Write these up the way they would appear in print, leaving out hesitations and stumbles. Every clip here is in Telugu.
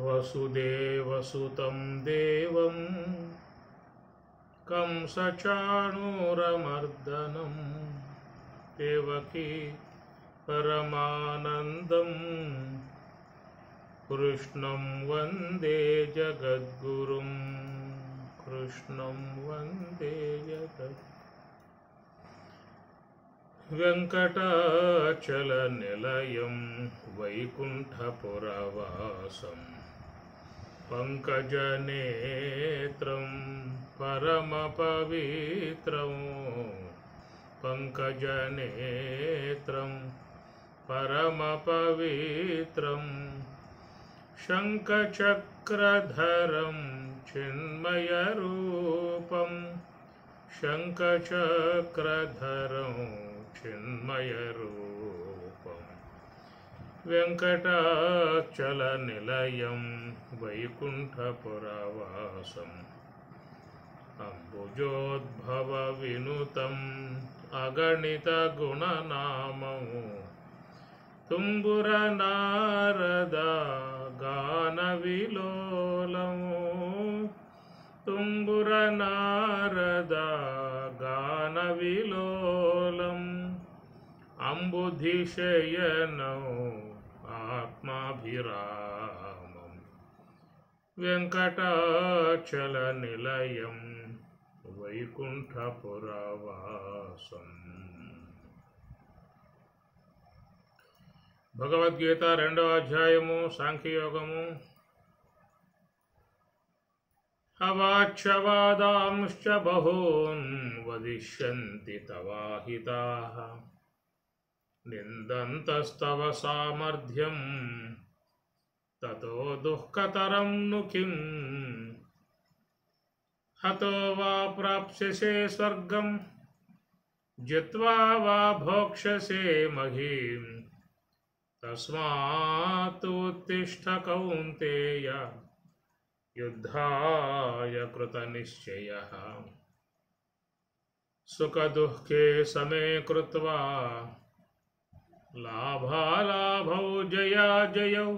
వసుదేవసుతం దేవం కంసచాణూరమర్దనం దేవకీ పరమానందం కృష్ణం వందే జగద్గురుం కృష్ణం వందే జగద్గురుం వెంకటాచలనిలయం వైకుంఠపురవాసం పంకజనేత్రం పరమపవిత్రం పంకజనేత్రం పరమపవిత్రం శంఖచక్రధరం చిన్మయరూపం శంఖచక్రధరం చిన్మయరూపం వెంకటాచలనిలయం వైకుంఠపురవాసం అంబుజోద్భవ వినుతం అగణిత గుణనామం తుంబుర నారద గాన విలోలము తుంబుర నారద గాన విలోలం అంబుధిశయనం ఆత్మాభిరామం వెంకటాచలనిలయం వైకుంఠపురవాసం. భగవద్గీత 2వ అధ్యాయము సాంఖ్యయోగము. అవాచ్యవాదాంశ్చ బహూన్ వదిష్యంతి తవాహితాః నిందంతస్తవ సామర్థ్యం తతో దుఃఖతరం ను కిం హతో వా ప్రాప్స్యసే స్వర్గం జిత్వా వా భోక్ష్యసే మహీం తస్మాత్ ఉత్తిష్ఠ కౌంతేయ యుద్ధాయ కృతనిశ్చయః సుఖదుఃఖే సమే కృత్వా లాభాలాభౌ జయాజయౌ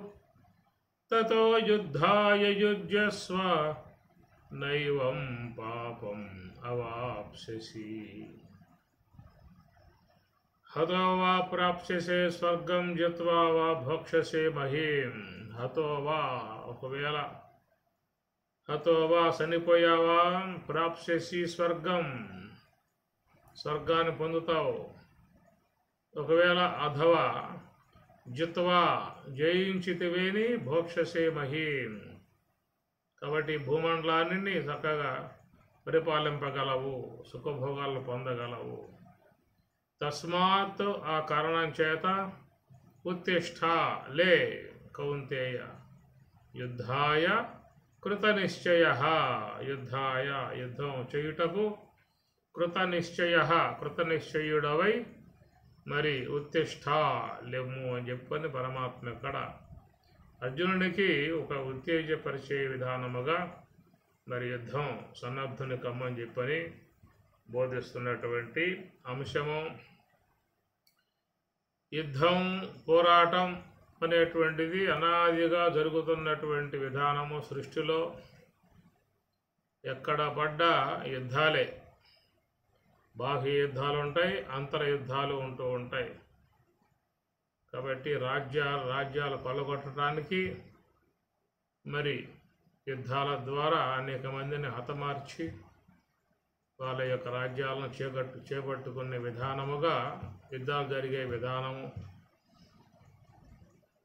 తతో యుద్ధాయ యుజ్యస్వ నైవం పాపం అవాప్స్యసి హతో వా ప్రాప్స్యసే స్వర్గం జిత్వా వా భోక్ష్యసే మహీం హతో వా ఒకవేళ హతో వా చనిపోయావా ప్రాప్స్యసి స్వర్గం స్వర్గాన్ని పొందుతావు. ఒకవేళ అథవా జిత్వా జయించితివేని భోక్ష్యసే మహీం కాబట్టి భూమండలాన్ని చక్కగా పరిపాలింపగలవు, సుఖభోగాలను పొందగలవు. తస్మాత్ ఆ కారణం చేత ఉత్తిష్ఠ లే కౌంతేయ యుద్ధాయ కృతనిశ్చయః యుద్ధాయ యుద్ధం చేయుటకు కృతనిశ్చయుడవై మరి ఉత్తిష్ఠ లెమ్ము అని చెప్పని పరమాత్మ ఇక్కడ అర్జునునికి ఒక ఉత్తేజపరిచే విధానముగా మరి యుద్ధం సన్నద్ధుని కమ్మని చెప్పని బోధిస్తున్నటువంటి అంశము. యుద్ధం పోరాటం అనేటువంటిది అనాదిగా జరుగుతున్నటువంటి విధానము. సృష్టిలో ఎక్కడ పడ్డా యుద్ధాలే, బాహ్య యుద్ధాలు ఉంటాయి, అంతర యుద్ధాలు ఉంటూ ఉంటాయి. కాబట్టి రాజ్యాలు కొల్లగొట్టడానికి మరి యుద్ధాల ద్వారా అనేక మందిని హతమార్చి వాళ్ళ యొక్క రాజ్యాలను చేపట్టుకునే విధానముగా యుద్ధాలు జరిగే విధానము.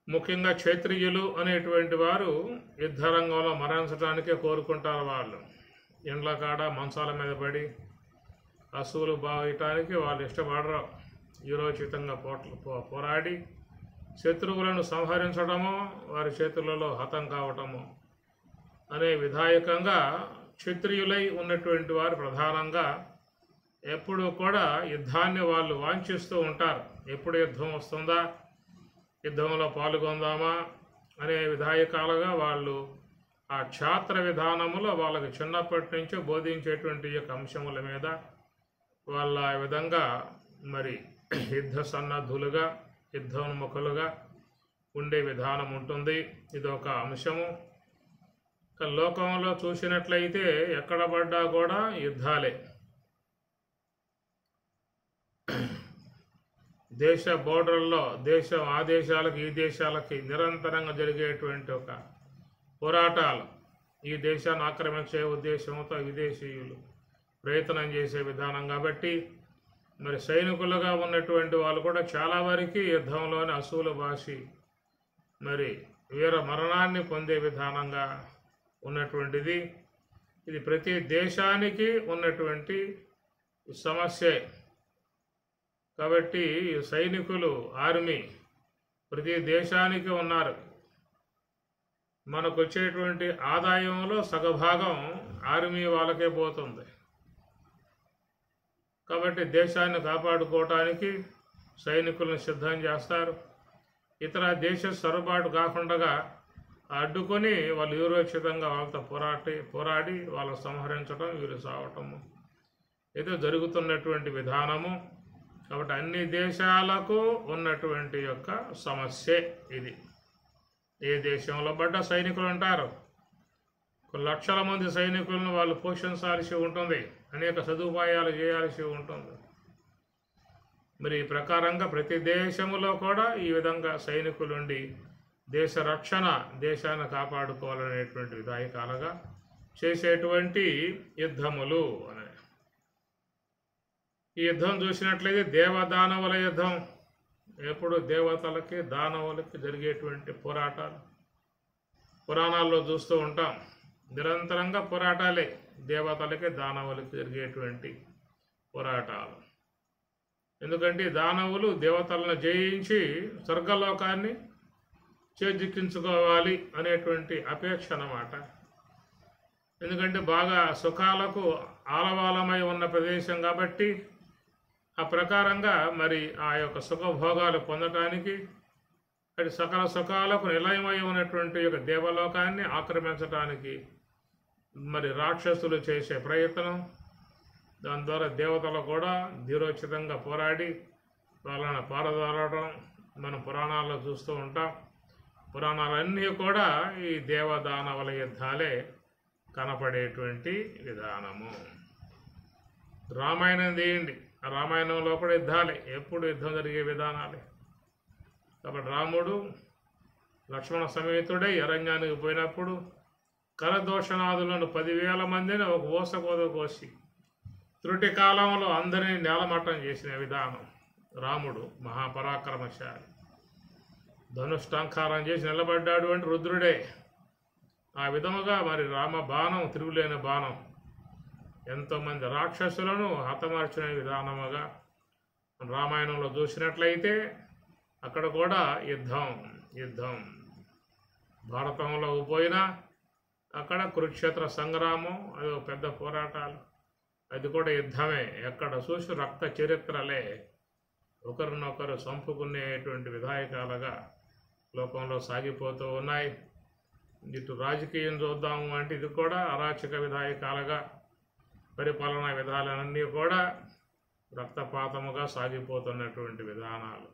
ముఖ్యంగా క్షత్రియులు అనేటువంటి వారు యుద్ధరంగంలో మరణించడానికే కోరుకుంటారు. వాళ్ళు ఇండ్ల కాడ మంచాల మీద పడి అసువులు బాగటానికి వాళ్ళు ఇష్టపడరు. యూరోచితంగా పోరాడి శత్రువులను సంహరించడము, వారి చేతులలో హతం కావటము అనే విధాయకంగా క్షత్రియులై ఉన్నటువంటి వారు ప్రధానంగా ఎప్పుడూ కూడా యుద్ధాన్ని వాళ్ళు వాంఛిస్తూ ఉంటారు. ఎప్పుడు యుద్ధం వస్తుందా, యుద్ధంలో పాల్గొందామా అనే విధాయకాలుగా వాళ్ళు ఆ క్షాత్ర విధానములో వాళ్ళకి చిన్నప్పటి నుంచి బోధించేటువంటి యొక్క అంశముల మీద వాళ్ళ ఆ విధంగా మరి యుద్ధ సన్నద్ధులుగా యుద్ధోన్ముఖులుగా ఉండే విధానం ఉంటుంది. ఇదొక అంశము. లోకంలో చూసినట్లయితే ఎక్కడ పడ్డా కూడా యుద్ధాలే. దేశ బోర్డర్లో ఆ దేశాలకి ఈ దేశాలకి నిరంతరంగా జరిగేటువంటి ఒక పోరాటాలు, ఈ దేశాన్ని ఆక్రమించే ఉద్దేశంతో విదేశీయులు ప్రయత్నం చేసే విధానం కాబట్టి మరి సైనికులుగా ఉన్నటువంటి వాళ్ళు కూడా చాలా వరకు యుద్ధంలోని అసూలు బాసి మరి వీర మరణాన్ని పొందే విధానంగా ఉన్నటువంటిది. ఇది ప్రతి దేశానికి ఉన్నటువంటి సమస్యే. కాబట్టి సైనికులు, ఆర్మీ ప్రతి దేశానికి ఉన్నారు. మనకు వచ్చేటువంటి ఆదాయంలో సగభాగం ఆర్మీ వాళ్ళకే పోతుంది. కాబట్టి దేశాన్ని కాపాడుకోవటానికి సైనికులను సిద్ధం చేస్తారు. ఇతర దేశ సొరబాటు కాకుండా అడ్డుకొని వాళ్ళు యూరోచితంగా వాళ్ళతో పోరాడి వాళ్ళని సంహరించడం, వీరు సావటము ఏదో జరుగుతున్నటువంటి విధానము. కాబట్టి అన్ని దేశాలకు ఉన్నటువంటి యొక్క సమస్యే ఇది. ఏ దేశంలో పడ్డ సైనికులు ఉంటారు, లక్షల మంది సైనికులను వాళ్ళు పోషించాల్సి ఉంటుంది, అనేక సదుపాయాలు చేయాల్సి ఉంటుంది. మరి ఈ ప్రకారంగా ప్రతి దేశంలో కూడా ఈ విధంగా సైనికులుండి దేశ రక్షణ, దేశాన్ని కాపాడుకోవాలనేటువంటి విధాయకాలుగా చేసేటువంటి యుద్ధములు అనే ఈ యుద్ధం చూసినట్లయితే దేవదానవుల యుద్ధం. ఎప్పుడు దేవతలకి దానవులకి జరిగేటువంటి పోరాటాలు పురాణాల్లో చూస్తూ ఉంటాం. నిరంతరంగా పోరాటాలే, దేవతలకి దానవులకి జరిగేటువంటి పోరాటాలు. ఎందుకంటే దానవులు దేవతలను జయించి స్వర్గలోకాన్ని చేజిక్కించుకోవాలి అనేటువంటి అపేక్ష అన్నమాట. ఎందుకంటే బాగా సుఖాలకు ఆలవాలమై ఉన్న ప్రదేశం కాబట్టి ఆ ప్రకారంగా మరి ఆ యొక్క సుఖభోగాలు పొందటానికి, అటు సకల సుఖాలకు నిలయమై ఉన్నటువంటి యొక్క దేవలోకాన్ని ఆక్రమించడానికి మరి రాక్షసులు చేసే ప్రయత్నం, దాని ద్వారా దేవతలు కూడా ధీరోచితంగా పోరాడి వాళ్ళని పారదోలడం మనం పురాణాల్లో చూస్తూ ఉంటాం. పురాణాలన్నీ కూడా ఈ దేవదానవుల యుద్ధాలే కనపడేటువంటి విధానము. రామాయణం తీయండి, రామాయణంలో కూడా యుద్ధాలే, ఎప్పుడు యుద్ధం జరిగే విధానాలే. కాబట్టి రాముడు లక్ష్మణ సమేతుడై అరణ్యానికి పోయినప్పుడు కరదోషణాదులను 10,000 మందిని ఒక ఊసకోద కోసి త్రుటి కాలంలో అందరినీ నేలమట్టం చేసిన విధానం. రాముడు మహాపరాక్రమశాలి, ధనుష్టంకారం చేసి నిలబడ్డాడు అంటే రుద్రుడే. ఆ విధముగా మరి రామ బాణం తిరుగులేని బాణం ఎంతోమంది రాక్షసులను హతమార్చిన విధానముగా రామాయణంలో చూసినట్లయితే అక్కడ కూడా యుద్ధం. భారతంలో పోయినా అక్కడ కురుక్షేత్ర సంగ్రామం, అది ఒక పెద్ద పోరాటాలు, అది కూడా యుద్ధమే. ఎక్కడ చూసి రక్త చరిత్రలే, ఒకరినొకరు చంపుకునేటువంటి విధాయకాలుగా లోకంలో సాగిపోతూ ఉన్నాయి. ఇటు రాజకీయం చూద్దాము అంటే ఇది కూడా అరాచక విధాయకాలుగా, పరిపాలనా విధానాలన్నీ కూడా రక్తపాతముగా సాగిపోతున్నటువంటి విధానాలు.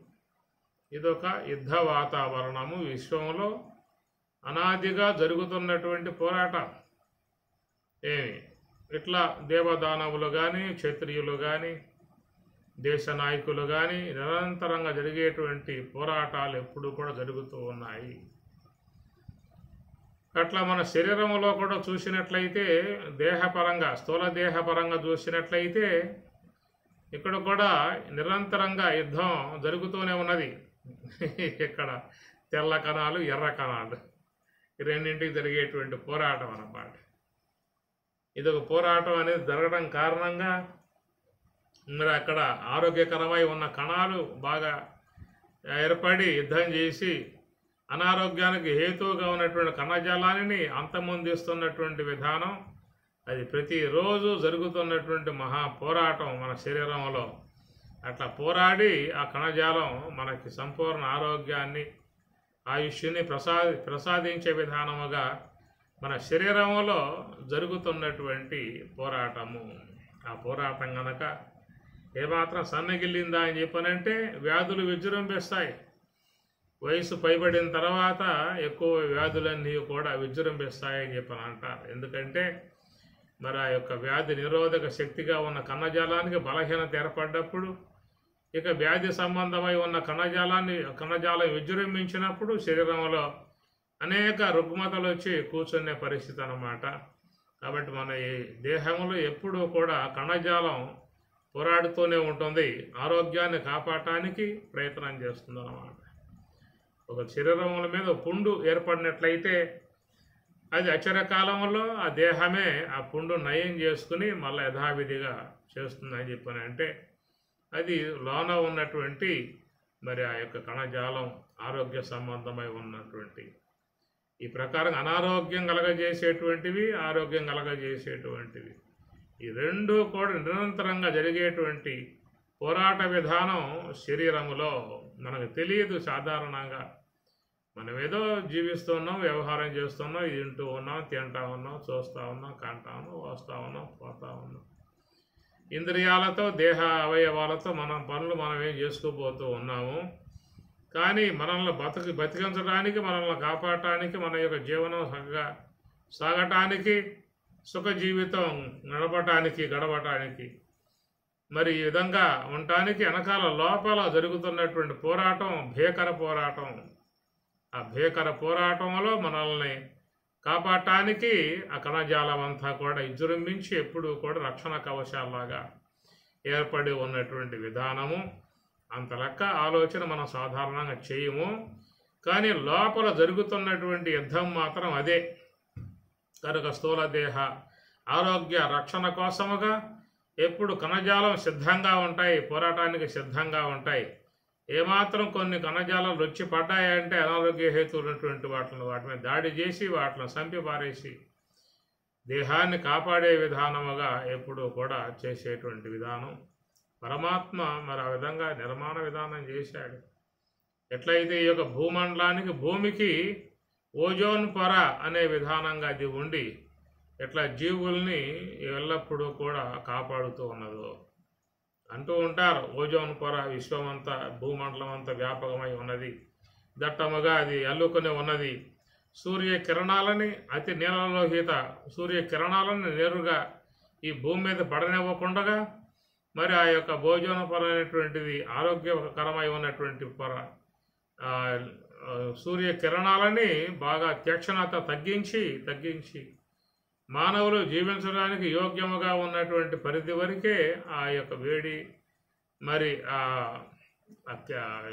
ఇదొక యుద్ధ వాతావరణము. విశ్వంలో అనాదిగా జరుగుతున్నటువంటి పోరాటం. ఇట్లా దేవదానవులు కానీ, క్షత్రియులు కానీ, దేశ నాయకులు కానీ నిరంతరంగా జరిగేటువంటి పోరాటాలు ఎప్పుడు కూడా జరుగుతూ ఉన్నాయి. అట్లా మన శరీరంలో కూడా చూసినట్లయితే దేహపరంగా, స్థూల దేహపరంగా చూసినట్లయితే ఇక్కడ కూడా నిరంతరంగా యుద్ధం జరుగుతూనే ఉన్నది. ఇక్కడ తెల్ల కణాలు, ఎర్ర కణాలు, ఈ రెండింటికి జరిగేటువంటి పోరాటం అన్నమాట. ఇదొక పోరాటం అనేది జరగడం కారణంగా మరి అక్కడ ఆరోగ్యకరమై ఉన్న కణాలు బాగా ఏర్పడి యుద్ధం చేసి అనారోగ్యానికి హేతువుగా ఉన్నటువంటి కణజాలాన్ని అంతమొందిస్తున్నటువంటి విధానం. అది ప్రతిరోజు జరుగుతున్నటువంటి మహా పోరాటం మన శరీరంలో. అట్లా పోరాడి ఆ కణజాలం మనకి సంపూర్ణ ఆరోగ్యాన్ని, ఆయుష్ని ప్రసాదించే విధానముగా మన శరీరంలో జరుగుతున్నటువంటి పోరాటము. ఆ పోరాటం కనుక ఏమాత్రం సన్నగిల్లిందా అని చెప్పనంటే వ్యాధులు విజృంభిస్తాయి. వయసు పైబడిన తర్వాత ఎక్కువ వ్యాధులన్నీ కూడా విజృంభిస్తాయని చెప్పని అంటారు. ఎందుకంటే మరి ఆ యొక్క వ్యాధి నిరోధక శక్తిగా ఉన్న కణజాలానికి బలహీనత ఏర్పడ్డప్పుడు, ఇక వ్యాధి సంబంధమై ఉన్న కణజాలం విజృంభించినప్పుడు శరీరంలో అనేక రుగ్మతలు వచ్చి కూర్చునే పరిస్థితి అన్నమాట. కాబట్టి మన ఈ దేహంలో ఎప్పుడూ కూడా కణజాలం పోరాడుతూనే ఉంటుంది, ఆరోగ్యాన్ని కాపాడటానికి ప్రయత్నం చేస్తుంది అన్నమాట. ఒక శరీరముల మీద పుండు ఏర్పడినట్లయితే అది అక్షరకాలంలో ఆ దేహమే ఆ పుండు నయం చేసుకుని మళ్ళీ యథావిధిగా చేస్తుందని చెప్పని అంటే అది లోన ఉన్నటువంటి మరి ఆ యొక్క కణజాలం ఆరోగ్య సంబంధమై ఉన్నటువంటి ఈ ప్రకారం అనారోగ్యం కలగజేసేటువంటివి, ఆరోగ్యం కలగజేసేటువంటివి, ఈ రెండు కూడా నిరంతరంగా జరిగేటువంటి పోరాట విధానం శరీరములో మనకు తెలియదు. సాధారణంగా మనం ఏదో జీవిస్తున్నాం, వ్యవహారం చేస్తున్నాం, ఇది తింటూ ఉన్నాం, తింటా ఉన్నాం, చూస్తూ ఉన్నాం, కంటా ఉన్నాం, వస్తూ ఉన్నాం, పోతా ఉన్నాం. ఇంద్రియాలతో దేహ అవయవాలతో మనం పనులు మనం ఏం చేసుకోబోతూ ఉన్నాము. కానీ మనల్ని బతికించడానికి, మనల్ని కాపాడటానికి, మన యొక్క జీవనం సాగటానికి, సుఖ జీవితం గడపటానికి మరి ఈ విధంగా ఉండటానికి వెనకాల లోపల జరుగుతున్నటువంటి పోరాటం భీకర పోరాటం. ఆ భీకర పోరాటంలో మనల్ని కాపాడటానికి ఆ కణజాలం అంతా కూడా విజృంభించి ఎప్పుడూ కూడా రక్షణ కవచాలాగా ఏర్పడి ఉన్నటువంటి విధానము. అంత లెక్క ఆలోచన మనం సాధారణంగా చేయము, కానీ లోపల జరుగుతున్నటువంటి యుద్ధం మాత్రం అదే. కనుక స్థూల దేహ ఆరోగ్య రక్షణ కోసముగా ఎప్పుడు కణజాలం సిద్ధంగా ఉంటాయి, పోరాటానికి సిద్ధంగా ఉంటాయి. ఏమాత్రం కొన్ని కణజాలాలు వచ్చి పడ్డాయంటే అనారోగ్య హేతువున్నటువంటి వాటి మీద దాడి చేసి వాటిని చంపి పారేసి దేహాన్ని కాపాడే విధానముగా ఎప్పుడూ కూడా చేసేటువంటి విధానం పరమాత్మ మరి ఆ విధంగా నిర్మాణ విధానం చేశాడు. ఎట్లయితే ఈ యొక్క భూమండలానికి భూమికి ఓజోన్ పొర అనే విధానంగా అది ఉండి ఎట్లా జీవుల్ని ఎల్లప్పుడూ కూడా కాపాడుతూ ఉన్నదో అంటూ ఉంటారు. ఓజోన్ పొర విశ్వమంతా భూమండలం అంతా వ్యాపకమై ఉన్నది, దట్టముగా అది అల్లుకొని ఉన్నది. సూర్యకిరణాలని అతి నీలలోహిత సూర్యకిరణాలను నేరుగా ఈ భూమి మీద పడనివ్వకుండా మరి ఆ యొక్క ఓజోన్ పొర అనేటువంటిది ఆరోగ్యకరమై ఉన్నటువంటి పొర సూర్యకిరణాలని బాగా తీక్షణత తగ్గించి మానవులు జీవించడానికి యోగ్యముగా ఉన్నటువంటి పరిధి వరకే ఆ యొక్క వేడి మరి ఆ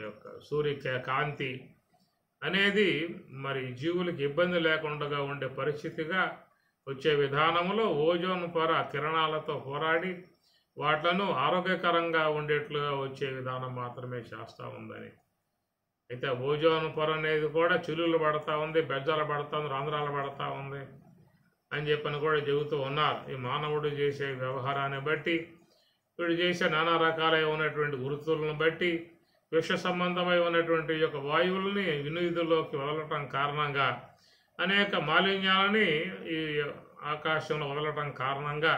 యొక్క సూర్య కాంతి అనేది మరి జీవులకు ఇబ్బంది లేకుండా ఉండే పరిస్థితిగా వచ్చే విధానంలో ఓజోన్ పొర కిరణాలతో పోరాడి వాట్లను ఆరోగ్యకరంగా ఉండేట్లుగా వచ్చే విధానం మాత్రమే చేస్తూ ఉందని. అయితే ఓజోన్ పొర అనేది కూడా చిల్లులు పడతా ఉంది, బెజ్జాలు పడతా ఉంది, రంధ్రాలు పడతా ఉంది అని చెప్పని కూడా చెబుతూ ఉన్నారు. ఈ మానవుడు చేసే వ్యవహారాన్ని బట్టి, వీడు చేసే నానా రకాలై ఉన్నటువంటి వృత్తులను బట్టి, విష సంబంధమై ఉన్నటువంటి యొక్క వాయువులని వినియోగంలోకి వదలటం కారణంగా అనేక మాలిన్యాలని ఈ ఆకాశంలో వదలటం కారణంగా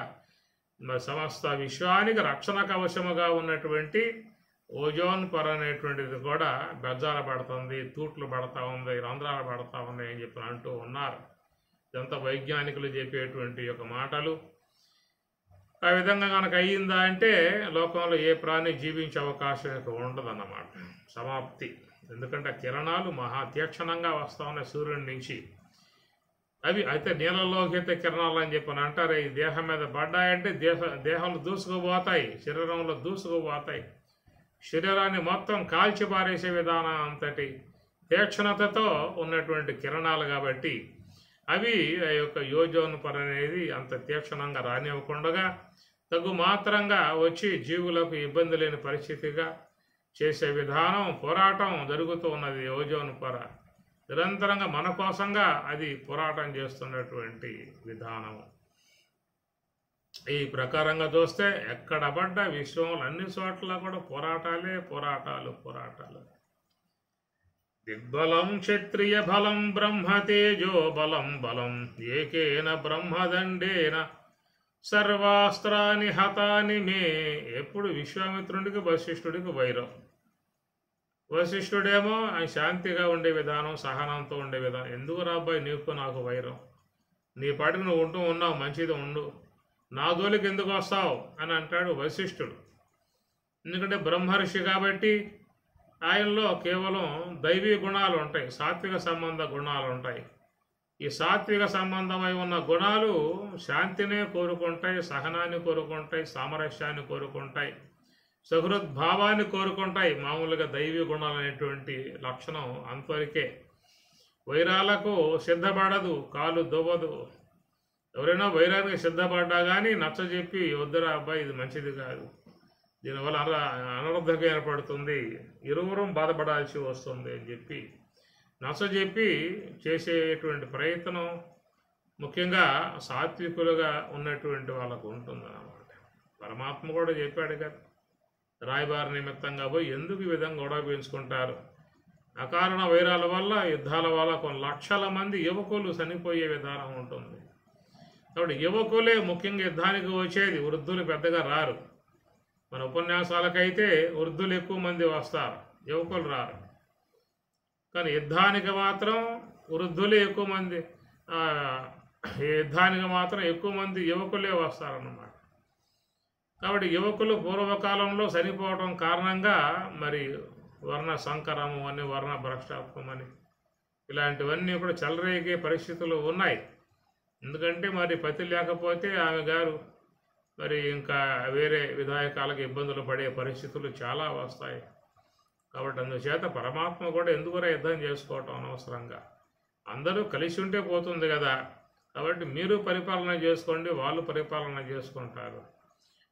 మరి సమస్త విశ్వానికి రక్షణ కవచముగా ఉన్నటువంటి ఓజోన్ పొర అనేటువంటిది కూడా బెజ్జాలు పడుతుంది, తూట్లు పడతా ఉంది, రంధ్రాలు పడతా ఉన్నాయి అని చెప్పి అంటూ ఉన్నారు. ఇదంతా వైజ్ఞానికులు చెప్పేటువంటి యొక్క మాటలు. ఆ విధంగా కనుక అయ్యిందా అంటే లోకంలో ఏ ప్రాణి జీవించే అవకాశం ఇక ఉండదన్నమాట, సమాప్తి. ఎందుకంటే కిరణాలు మహా తీక్షణంగా వస్తూ ఉన్నాయి సూర్యుడి నుంచి. అవి అయితే నీలలోహిత కిరణాలు అని చెప్పని అంటారు. ఈ దేహం మీద పడ్డాయంటే దేహంలో దూసుకుపోతాయి, శరీరంలో దూసుకుపోతాయి, శరీరాన్ని మొత్తం కాల్చిపారేసే విధానం అంతటి తీక్షణతతో ఉన్నటువంటి కిరణాలు కాబట్టి అవి ఆ యొక్క ఓజోన్ పొర అనేది అంత తీక్షణంగా రానివ్వకుండా తగు మాత్రంగా వచ్చి జీవులకు ఇబ్బంది లేని పరిస్థితిగా చేసే విధానం పోరాటం జరుగుతూ ఉన్నది. ఓజోన్ పొర నిరంతరంగా మన కోసంగా అది పోరాటం చేస్తున్నటువంటి విధానం. ఈ ప్రకారంగా చూస్తే ఎక్కడ పడ్డ విశ్వంలో అన్ని చోట్ల కూడా పోరాటాలు. దిగ్బలం క్షత్రియ బలం బ్రహ్మతేజో బలం ఏకేన బ్రహ్మదండేన సర్వాస్త్రాని హతాని మే. ఎప్పుడు విశ్వామిత్రుడికి వశిష్ఠుడికి వైరం. వశిష్ఠుడేమో ఆయన శాంతిగా ఉండే విధానం, సహనంతో ఉండే విధానం. ఎందుకు రాబ్బాయి నీకు నాకు వైరం, నీ పాటికి నువ్వు ఉంటూ ఉన్నావు, మంచిది ఉండు, నా జోలికి ఎందుకు వస్తావు అని అంటాడు వశిష్ఠుడు. ఎందుకంటే బ్రహ్మర్షి కాబట్టి ఆయనలో కేవలం దైవీ గుణాలు ఉంటాయి, సాత్విక సంబంధ గుణాలు ఉంటాయి. ఈ సాత్విక సంబంధమై ఉన్న గుణాలు శాంతినే కోరుకుంటాయి, సహనాన్ని కోరుకుంటాయి, సామరస్యాన్ని కోరుకుంటాయి, సహృద్భావాన్ని కోరుకుంటాయి. మామూలుగా దైవీ గుణాలు అనేటువంటి లక్షణం అంతవరకే. వైరాలకు సిద్ధపడదు, కాలు దువ్వదు. ఎవరైనా వైరానికి సిద్ధపడ్డా కానీ నచ్చజెప్పి, వద్దురా అబ్బాయి ఇది మంచిది కాదు, దీనివల్ల అనర్థం ఏర్పడుతుంది, ఇరువురం బాధపడాల్సి వస్తుంది అని చెప్పి నచ్చజెప్పి చేసేటువంటి ప్రయత్నం ముఖ్యంగా సాత్వికులుగా ఉన్నటువంటి వాళ్ళకు ఉంటుందన్నమాట. పరమాత్మ కూడా చెప్పాడు కదా, రాయబారి నిమిత్తంగా పోయి ఎందుకు ఈ విధంగా గొడవ పెంచుకుంటారు, అకారణ వైరాల వల్ల, యుద్ధాల వల్ల కొన్ని లక్షల మంది యువకులు చనిపోయే విధానం ఉంటుంది. కాబట్టి యువకులే ముఖ్యంగా యుద్ధానికి వచ్చేది, వృద్ధులు పెద్దగా రారు. మన ఉపన్యాసాలకైతే వృద్ధులు ఎక్కువ మంది వస్తారు, యువకులు రారు. కానీ యుద్ధానికి మాత్రం వృద్ధులే ఎక్కువ మంది, యుద్ధానికి మాత్రం ఎక్కువ మంది యువకులే వస్తారన్నమాట. కాబట్టి యువకులు పూర్వకాలంలో చనిపోవడం కారణంగా మరి వర్ణ సంకరము అని, వర్ణ భ్రష్టాత్వం అని, ఇలాంటివన్నీ కూడా చెలరేగే పరిస్థితులు ఉన్నాయి. ఎందుకంటే మరి పతి లేకపోతే ఆమె గారు మరి ఇంకా వేరే విధాయకాలకు ఇబ్బందులు పడే పరిస్థితులు చాలా వస్తాయి. కాబట్టి అందుచేత పరమాత్మ కూడా ఎందుకురా యుద్ధం చేసుకోవటం అనవసరంగా, అందరూ కలిసి ఉంటే పోతుంది కదా. కాబట్టి మీరు పరిపాలన చేసుకోండి, వాళ్ళు పరిపాలన చేసుకుంటారు,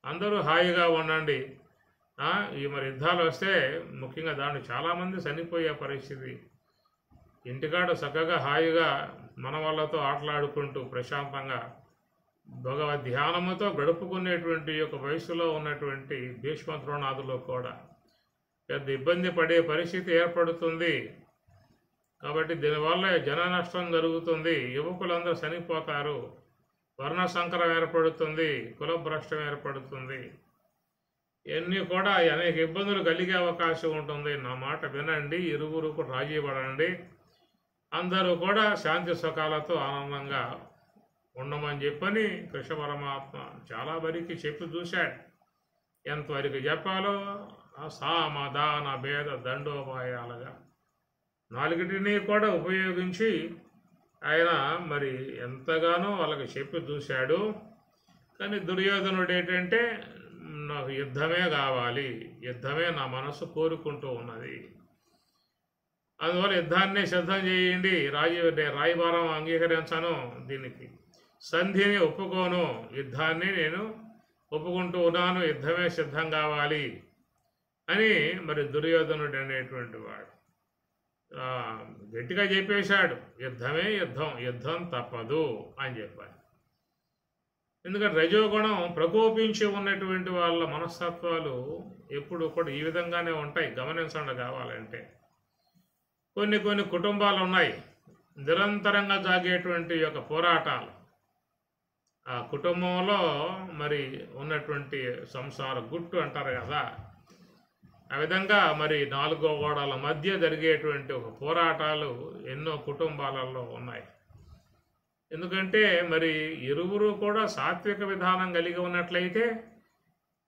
అందరూ హాయిగా ఉండండి. ఈ మరి యుద్ధాలు వస్తే ముఖ్యంగా దాన్ని చాలామంది చనిపోయే పరిస్థితి. ఇంటికాడ చక్కగా హాయిగా మన వాళ్ళతో ఆటలాడుకుంటూ ప్రశాంతంగా భగవద్ ధ్యానముతో గడుపుకునేటువంటి యొక్క వయసులో ఉన్నటువంటి భీష్మ ద్రోణాదులు కూడా పెద్ద ఇబ్బంది పడే పరిస్థితి ఏర్పడుతుంది. కాబట్టి దీనివల్ల జన నష్టం జరుగుతుంది, యువకులందరూ చనిపోతారు, వర్ణ సంకరం ఏర్పడుతుంది, కులభ్రష్టం ఏర్పడుతుంది, ఇవన్నీ కూడా అనేక ఇబ్బందులు కలిగే అవకాశం ఉంటుంది. నా మాట వినండి, ఇరువురు కూడా రాజీ పడండి, అందరూ కూడా శాంతి సుఖాలతో ఆనందంగా ఉండమని చెప్పని కృష్ణ పరమాత్మ చాలా వరకు చెప్పి చూశాడు. ఎంతవరకు చెప్పాలో సామదాన భేద దండోపాయాలుగా నాలుగిటిని కూడా ఉపయోగించి ఆయన మరి ఎంతగానో వాళ్ళకి చెప్పి చూశాడు. కానీ దుర్యోధనుడు ఏంటంటే నాకు యుద్ధమే కావాలి, యుద్ధమే నా మనసు కోరుకుంటూ ఉన్నది, అందువల్ల యుద్ధాన్ని సిద్ధం చేయండి, రాయబారం అంగీకరించను, దీనికి సంధిని ఒప్పుకోను, యుద్ధాన్ని నేను ఒప్పుకుంటూ ఉన్నాను, యుద్ధమే సిద్ధం కావాలి అని మరి దుర్యోధనుడు అనేటువంటి వాడు గట్టిగా చెప్పేశాడు. యుద్ధమే యుద్ధం, యుద్ధం తప్పదు అని చెప్పాలి. ఎందుకంటే రజోగుణం ప్రకోపించి ఉన్నటువంటి వాళ్ళ మనస్తత్వాలు ఎప్పుడు కూడా ఈ విధంగానే ఉంటాయి, గమనించండి. కావాలంటే కొన్ని కుటుంబాలు ఉన్నాయి నిరంతరంగా సాగేటువంటి యొక్క పోరాటాలు. ఆ కుటుంబంలో మరి ఉన్నటువంటి సంసార గుట్టు అంటారు కదా, ఆ విధంగా మరి నాలుగో గోడల మధ్య జరిగేటువంటి ఒక పోరాటాలు ఎన్నో కుటుంబాలలో ఉన్నాయి. ఎందుకంటే మరి ఇరువురు కూడా సాత్విక విధానం కలిగి ఉన్నట్లయితే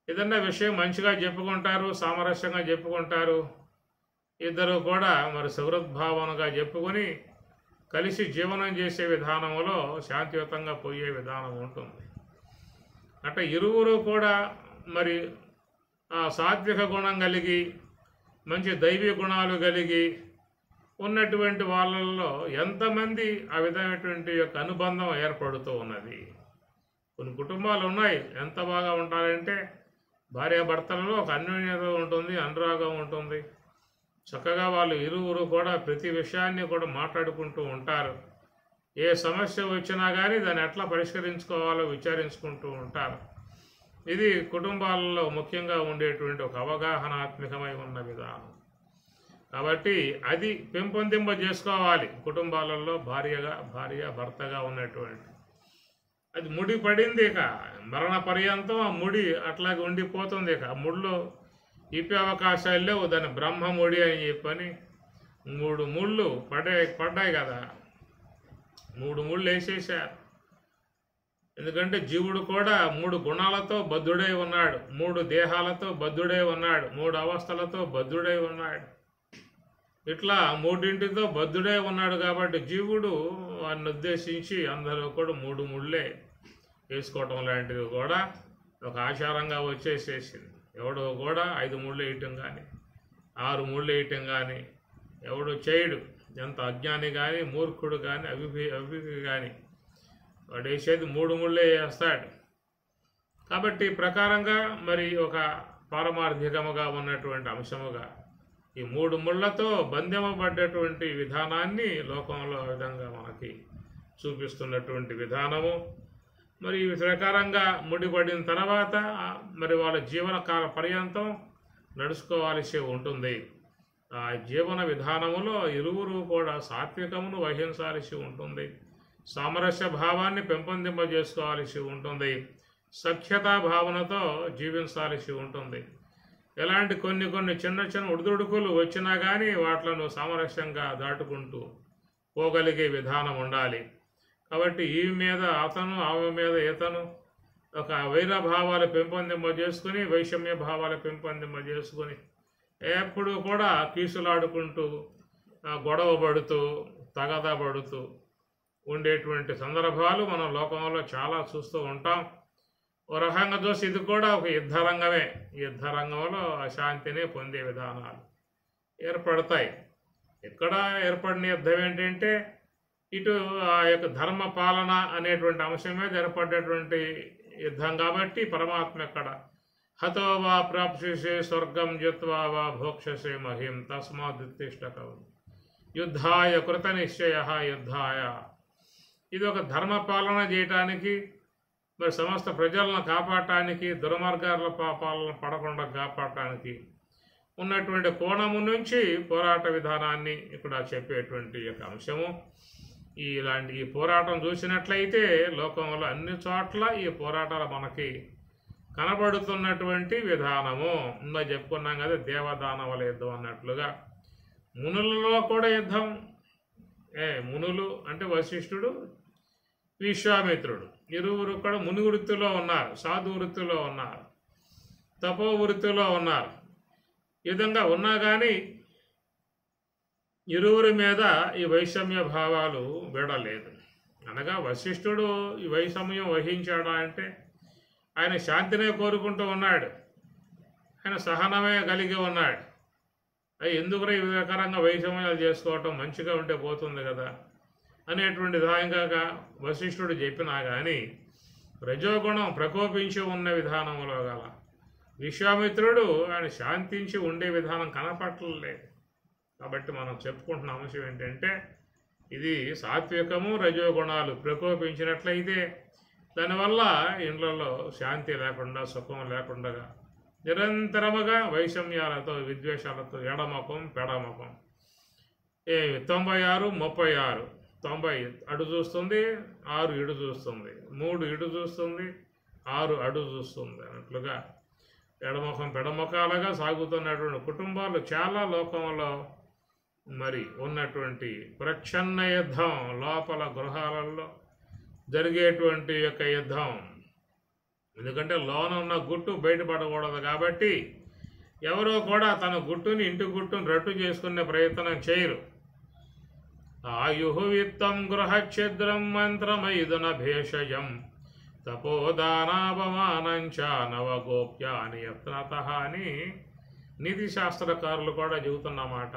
ఏదన్నా విషయం మంచిగా చెప్పుకుంటారు, సామరస్యంగా చెప్పుకుంటారు, ఇద్దరు కూడా మరి సౌహృద్భావనగా చెప్పుకొని కలిసి జీవనం చేసే విధానంలో శాంతియుతంగా పోయే విధానం ఉంటుంది. అట్లా ఇరువురు కూడా మరి సాత్విక గుణం కలిగి మంచి దైవీ గుణాలు కలిగి ఉన్నటువంటి వాళ్ళల్లో ఎంతమంది ఆ విధమైనటువంటి యొక్క అనుబంధం ఏర్పడుతూ ఉన్నది. కొన్ని కుటుంబాలు ఉన్నాయి ఎంత బాగా ఉంటారంటే భార్యాభర్తలలో ఒక అన్యోన్యత ఉంటుంది, అనురాగం ఉంటుంది, చక్కగా వాళ్ళు ఇరువురు కూడా ప్రతి విషయాన్ని కూడా మాట్లాడుకుంటూ ఉంటారు. ఏ సమస్య వచ్చినా కానీ దాన్ని ఎట్లా పరిష్కరించుకోవాలో విచారించుకుంటూ ఉంటారు. ఇది కుటుంబాలలో ముఖ్యంగా ఉండేటువంటి ఒక అవగాహనాత్మకమై ఉన్న విధానం. కాబట్టి అది పెంపొందింప చేసుకోవాలి కుటుంబాలలో. భార్య భర్తగా ఉన్నటువంటి అది ముడి పడింది, ఇక మరణ పర్యంతం ఆ ముడి అట్లాగే ఉండిపోతుంది. ఇక ఆ ముడిలో ఇప్పే అవకాశాలు లేవు. దాన్ని బ్రహ్మముడి అని చెప్పని 3 ముళ్ళు పడ్డాయి కదా, 3 ముళ్ళు వేసేసారు. ఎందుకంటే జీవుడు కూడా 3 గుణాలతో బద్ధుడై ఉన్నాడు, 3 దేహాలతో బద్ధుడై ఉన్నాడు, 3 అవస్థలతో బద్ధుడై ఉన్నాడు. ఇట్లా 3టితో బద్ధుడై ఉన్నాడు కాబట్టి జీవుడు వారిని ఉద్దేశించి అందరూ కూడా 3 ముళ్ళే వేసుకోవటం లాంటిది కూడా ఒక ఆచారంగా వచ్చేసేసింది. ఎవడో కూడా 5 ముళ్ళు వేయటం కానీ 6 ముళ్ళు వేయటం కానీ ఎవడు చేయడు. ఎంత అజ్ఞాని కానీ మూర్ఖుడు కానీ అవివేకి కానీ వాడు వేసేది 3 ముళ్ళే వేస్తాడు. కాబట్టి ప్రకారంగా మరి ఒక పారమార్థికముగా ఉన్నటువంటి అంశముగా ఈ 3 ముళ్ళతో బంధింపబడ్డటువంటి విధానాన్ని లోకంలో ఆ విధంగా మనకి చూపిస్తున్నటువంటి విధానము. మరి ఈ ప్రకారంగా ముడిపడిన తర్వాత మరి వాళ్ళ జీవనకాల పర్యంతం నడుచుకోవాల్సి ఉంటుంది. ఆ జీవన విధానములో ఇరువురు కూడా సాత్వికమును వహించాల్సి ఉంటుంది, సామరస్య భావాన్ని పెంపొందింపజేసుకోవాల్సి ఉంటుంది, సఖ్యతా భావనతో జీవించాల్సి ఉంటుంది. ఎలాంటి కొన్ని చిన్న ఉడుదుడుకులు వచ్చినా కానీ వాటిలను సామరస్యంగా దాటుకుంటూ పోగలిగే విధానం ఉండాలి. కాబట్టి ఈ మీద అతను, ఆమె మీద ఇతను ఒక వైరభావాలు పెంపొందింపజేసుకుని వైషమ్య భావాలు పెంపొందింపజేసుకుని ఎప్పుడు కూడా కీసులాడుకుంటూ గొడవ పడుతూ తగదా పడుతూ ఉండేటువంటి సందర్భాలు మనం లోకంలో చాలా చూస్తూ ఉంటాం. ఓ రకంగా చూసి ఇది కూడా ఒక యుద్ధరంగమే. యుద్ధరంగంలో అశాంతిని పొందే విధానాలు ఏర్పడతాయి. ఇక్కడ ఏర్పడిన యుద్ధం ఏంటంటే ఇటు ఆ యొక్క ధర్మ పాలన అనేటువంటి అంశం మీద ఏర్పడేటువంటి యుద్ధం. కాబట్టి పరమాత్మ ఎక్కడ హతో వా ప్రాప్స్యసే స్వర్గం జిత్వా వా భోక్షసే మహిం తస్మాదుత్తిష్టకం యుద్ధాయ కృత నిశ్చయ యుద్ధాయ. ఇది ఒక ధర్మ పాలన చేయటానికి, మరి సమస్త ప్రజలను కాపాడటానికి, దుర్మార్గాల పాపాలను పడకుండా కాపాడటానికి ఉన్నటువంటి కోణము నుంచి పోరాట విధానాన్ని ఇక్కడ చెప్పేటువంటి యొక్క అంశము. ఈ పోరాటం చూసినట్లయితే లోకంలో అన్ని చోట్ల ఈ పోరాటాలు మనకి కనబడుతున్నటువంటి విధానము. ఇంకా చెప్పుకున్నాం కదా, దేవదానవుల యుద్ధం అన్నట్లుగా మునులలో కూడా యుద్ధం. మునులు అంటే వశిష్ఠుడు, విశ్వామిత్రుడు ఇరువురు కూడా ముని వృత్తిలో ఉన్నారు, సాధు వృత్తిలో ఉన్నారు, తపో వృత్తిలో ఉన్నారు. ఈ విధంగా ఉన్నా కానీ ఇరువురి మీద ఈ వైషమ్య భావాలు వీడలేదు. అనగా వశిష్ఠుడు ఈ వైషమ్యం వహించాడా అంటే ఆయన శాంతినే కోరుకుంటూ ఉన్నాడు, ఆయన సహనమే కలిగి ఉన్నాడు. ఎందుకురా ఈ ప్రకారంగా వైషమ్యాలు చేసుకోవటం, మంచిగా ఉంటే పోతుంది కదా అనేటువంటి దాయంగా వశిష్ఠుడు చెప్పినా కానీ రజోగుణం ప్రకోపించి ఉన్న విధానంలో గల విశ్వామిత్రుడు ఆయన శాంతించి ఉండే విధానం కనపట్టలేదు. కాబట్టి మనం చెప్పుకుంటున్న అంశం ఏంటంటే ఇది సాత్వికము రజోగుణాలు ప్రకోపించినట్లయితే దానివల్ల ఇండ్లలో శాంతి లేకుండా, సుఖం లేకుండా నిరంతరముగా వైషమ్యాలతో, విద్వేషాలతో ఎడమకం పెడమకం 96 36 90 అటు చూస్తుంది, 6 ఇటు చూస్తుంది, 3 ఇటు చూస్తుంది, 6 అటు చూస్తుంది అన్నట్లుగా ఎడముఖం పెడముఖాలుగా సాగుతున్నటువంటి కుటుంబాలు చాలా లోకంలో మరి ఉన్నటువంటి ప్రచ్ఛన్న యుద్ధం, లోపల గృహాలలో జరిగేటువంటి యొక్క యుద్ధం. ఎందుకంటే లోన ఉన్న గుట్టు బయటపడకూడదు కాబట్టి ఎవరో కూడా తన గుట్టుని, ఇంటి గుట్టుని రట్టు చేసుకునే ప్రయత్నం చేయరు. ఆయుహు విత్తం గృహఛిద్రం మంత్రమైదున భేషజం తపోదానాపమానంచ నవగోప్యాని యత్నతః అని నీతి శాస్త్రకారులు కూడా చెబుతున్నమాట.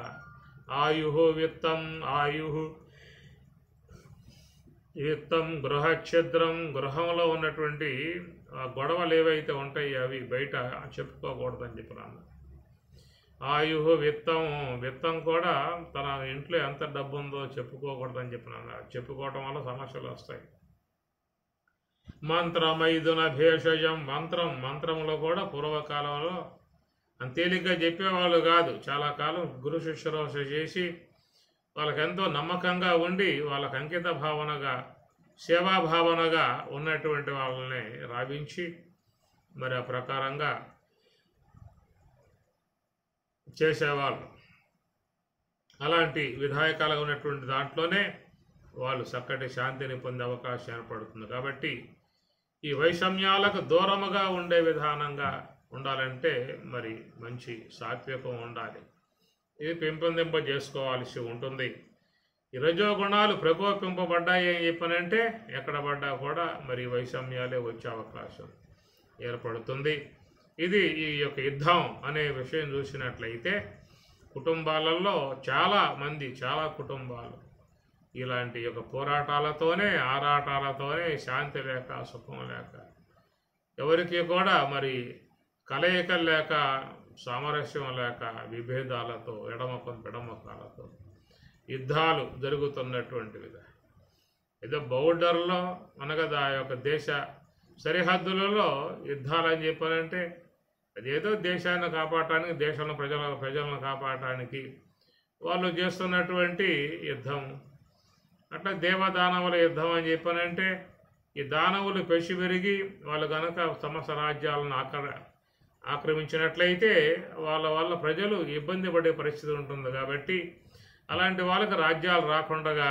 ఆయుహు విత్తం, ఆయుహు విత్తం గృహఛిద్రం, గృహంలో ఉన్నటువంటి గొడవలు ఏవైతే ఉంటాయి అవి బయట చెప్పుకోకూడదని చెప్పినాను. ఆయుహు విత్తం, విత్తం కూడా తన ఇంట్లో ఎంత డబ్బు ఉందో చెప్పుకోకూడదని చెప్పినాను. చెప్పుకోవటం వల్ల సమస్యలు వస్తాయి. మంత్రమైదున భేషజం, మంత్రంలో కూడా పూర్వకాలంలో అంత తేలిగ్గా చెప్పేవాళ్ళు కాదు. చాలా కాలం గురు శుశ్రూష చేసి వాళ్ళకెంతో నమ్మకంగా ఉండి వాళ్ళకి అంకిత భావనగా, సేవాభావనగా ఉన్నటువంటి వాళ్ళని రావించి మరి ఆ ప్రకారంగా చేసేవాళ్ళు. అలాంటి విధాయకాలుగా ఉన్నటువంటి దాంట్లోనే వాళ్ళు చక్కటి శాంతిని పొందే అవకాశం ఏర్పడుతుంది. కాబట్టి ఈ వైషమ్యాలకు దూరముగా ఉండే విధానంగా ఉండాలంటే మరి మంచి సాత్వికం ఉండాలి. ఇది పెంపొందింప చేసుకోవాల్సి ఉంటుంది. ఈ రజోగుణాలు ప్రకోపింపబడ్డాయి అని చెప్పనంటే ఎక్కడ పడ్డా కూడా మరి వైషమ్యాలే వచ్చే అవకాశం ఏర్పడుతుంది. ఇది ఈ యొక్క యుద్ధం అనే విషయం చూసినట్లయితే కుటుంబాలలో చాలా కుటుంబాలు ఇలాంటి యొక్క పోరాటాలతోనే ఆరాటాలతోనే శాంతి లేక సుఖం లేక ఎవరికి కూడా మరి కలయికలు లేక సామరస్యం లేక విభేదాలతో ఎడమకం పిడమకాలతో యుద్ధాలు జరుగుతున్నటువంటివి. ఏదో బౌర్డర్లో అనగా ఆ యొక్క దేశ సరిహద్దులలో యుద్ధాలని చెప్పాలంటే అదేదో దేశాన్ని కాపాడటానికి దేశంలో ప్రజలను కాపాడటానికి వాళ్ళు చేస్తున్నటువంటి యుద్ధం. అట్లా దేవదానవుల యుద్ధం అని చెప్పానంటే ఈ దానవులు పెంచి పెరిగి వాళ్ళు కనుక సమస్త రాజ్యాలను ఆక్రమించినట్లయితే వాళ్ళ వల్ల ప్రజలు ఇబ్బంది పడే పరిస్థితి ఉంటుంది. కాబట్టి అలాంటి వాళ్ళకి రాజ్యాలు రాకుండా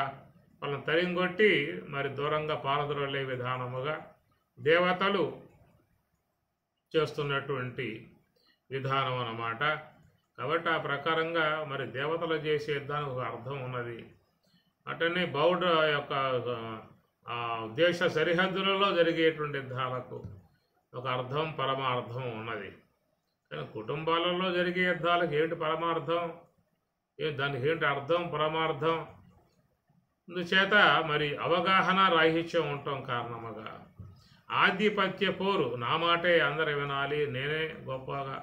వాళ్ళని తరింగొట్టి మరి దూరంగా పారద్రోలే విధానముగా దేవతలు చేస్తున్నటువంటి విధానం అన్నమాట. కాబట్టి ఆ ప్రకారంగా మరి దేవతలు చేసే యుద్ధానికి ఒక అర్థం ఉన్నది. అటనే బౌద్ధ యొక్క దేశ సరిహద్దులలో జరిగేటువంటి యుద్ధాలకు ఒక అర్థం పరమార్థం ఉన్నది. కానీ కుటుంబాలలో జరిగే యుద్ధాలకు ఏంటి పరమార్థం, దానికి ఏంటి అర్థం పరమార్థం? అందుచేత మరి అవగాహన రాహిత్యం ఉండటం కారణముగా ఆధిపత్య పోరు, నా మాటే అందరు వినాలి, నేనే గొప్పగా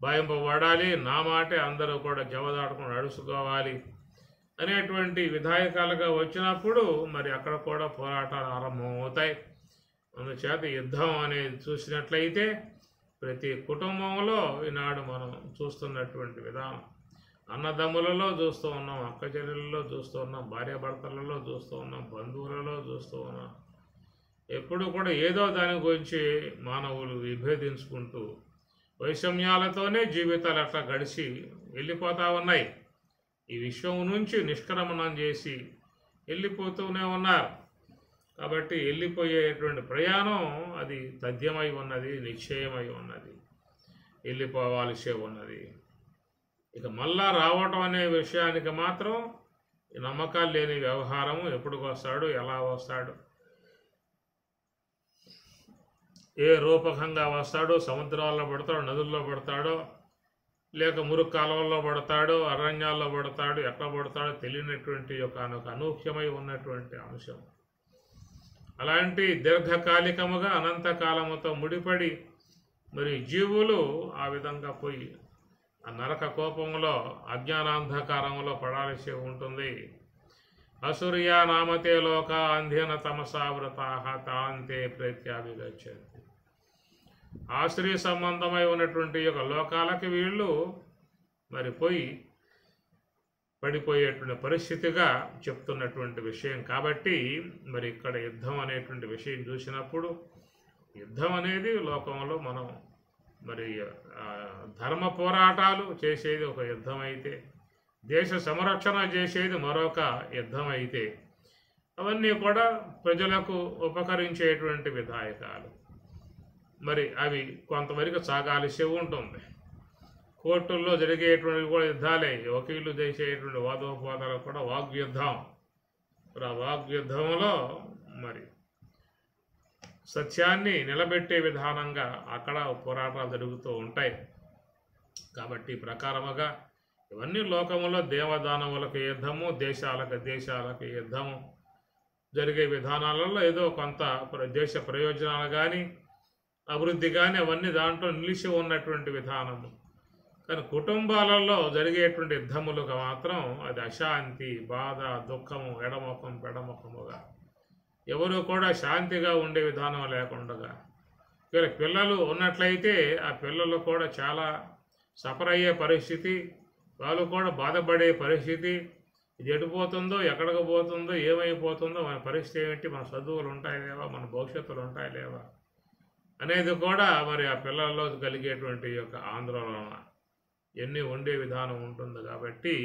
భావింపబడాలి, నా మాటే అందరూ కూడా జవదాడుకుని నడుచుకోవాలి అనేటువంటి విధాయకాలుగా వచ్చినప్పుడు మరి అక్కడ కూడా పోరాటాలు ఆరంభమవుతాయి. అందుచేత యుద్ధం అనేది చూసినట్లయితే ప్రతి కుటుంబంలో ఈనాడు మనం చూస్తున్నటువంటి విధానం, అన్నదమ్ములలో చూస్తూ ఉన్నాం, అక్క చెల్లెలలో చూస్తూ ఉన్నాం, భార్యాభర్తలలో చూస్తూ ఉన్నాం, బంధువులలో చూస్తూ ఉన్నాం. ఎప్పుడు కూడా ఏదో దాని గురించి మానవులు విభేదించుకుంటూ వైషమ్యాలతోనే జీవితాలు అట్లా గడిచి వెళ్ళిపోతూ ఉన్నాయి. ఈ విశ్వం నుంచి నిష్క్రమణం చేసి వెళ్ళిపోతూనే ఉన్నారు. కాబట్టి వెళ్ళిపోయేటువంటి ప్రయాణం అది తథ్యమై ఉన్నది, నిశ్చయమై ఉన్నది, వెళ్ళిపోవాల్సే ఉన్నది. ఇక మళ్ళా రావటం అనే విషయానికి మాత్రం నమ్మకాలు లేని వ్యవహారము. ఎప్పుడు వస్తాడు, ఎలా వస్తాడు, ఏ రూపకంగా వస్తాడో, సముద్రాల్లో పడతాడో, నదుల్లో పడతాడో, లేక మురుగు కాలువల్లో పడతాడో, అరణ్యాల్లో పడతాడు, ఎక్కడ పడతాడో తెలియనటువంటి ఒక అనూహ్యమై ఉన్నటువంటి అంశం. అలాంటి దీర్ఘకాలికముగా అనంతకాలముతో ముడిపడి మరి జీవులు ఆ విధంగా పోయి ఆ నరక కోపంలో అజ్ఞానాంధకారంలో పడాల్సి ఉంటుంది. అసూర్య నామతే లోక అంధ్యన తమసావృతాః తాంతే ప్రత్యాభిగచ్చంతి. ఆశ్రయ సంబంధమై ఉన్నటువంటి యొక్క లోకాలకి వీళ్ళు మరి పోయి పడిపోయేటువంటి పరిస్థితిగా చెప్తున్నటువంటి విషయం. కాబట్టి మరి ఇక్కడ యుద్ధం అనేటువంటి విషయం చూసినప్పుడు యుద్ధం అనేది లోకంలో మనం మరి ధర్మ పోరాటాలు చేసేది ఒక యుద్ధం అయితే, దేశ సంరక్షణ చేసేది మరొక యుద్ధం అయితే, అవన్నీ కూడా ప్రజలకు ఉపకరించేటువంటి విధాయకాలు. మరి అవి కొంతవరకు సాగాల్సి ఉంటుంది. కోర్టుల్లో జరిగేటువంటి కూడా యుద్ధాలే, వకీలు చేసేటువంటి వాదోపవాదాలు కూడా వాగ్యుద్ధం. ఆ వాగ్యుద్ధంలో మరి సత్యాన్ని నిలబెట్టే విధానంగా అక్కడ పోరాటాలు జరుగుతూ ఉంటాయి. కాబట్టి ప్రకారముగా ఇవన్నీ లోకములో దేవదానవులకు యుద్ధము, దేశాలకు యుద్ధము జరిగే విధానాలలో ఏదో కొంత దేశ ప్రయోజనాలు కానీ అభివృద్ధి కానీ అవన్నీ దాంట్లో నిలిచి ఉన్నటువంటి విధానము. కానీ కుటుంబాలలో జరిగేటువంటి యుద్ధములకు మాత్రం అది అశాంతి, బాధ, దుఃఖము, ఎడముఖం పెడముఖముగా ఎవరు కూడా శాంతిగా ఉండే విధానం లేకుండా, ఇక పిల్లలు ఉన్నట్లయితే ఆ పిల్లలు కూడా చాలా సఫర్ అయ్యే పరిస్థితి, వాళ్ళు కూడా బాధపడే పరిస్థితి. ఇది ఎడిపోతుందో, ఎక్కడికి పోతుందో, ఏమైపోతుందో, మన పరిస్థితి ఏమిటి, మన చదువులు ఉంటాయి లేవా, మన భవిష్యత్తులు ఉంటాయి లేవా అనేది కూడా మరి ఆ పిల్లల్లో కలిగేటువంటి యొక్క ఆందోళన. ఇవన్నీ ఉండే విధానం ఉంటుంది. కాబట్టి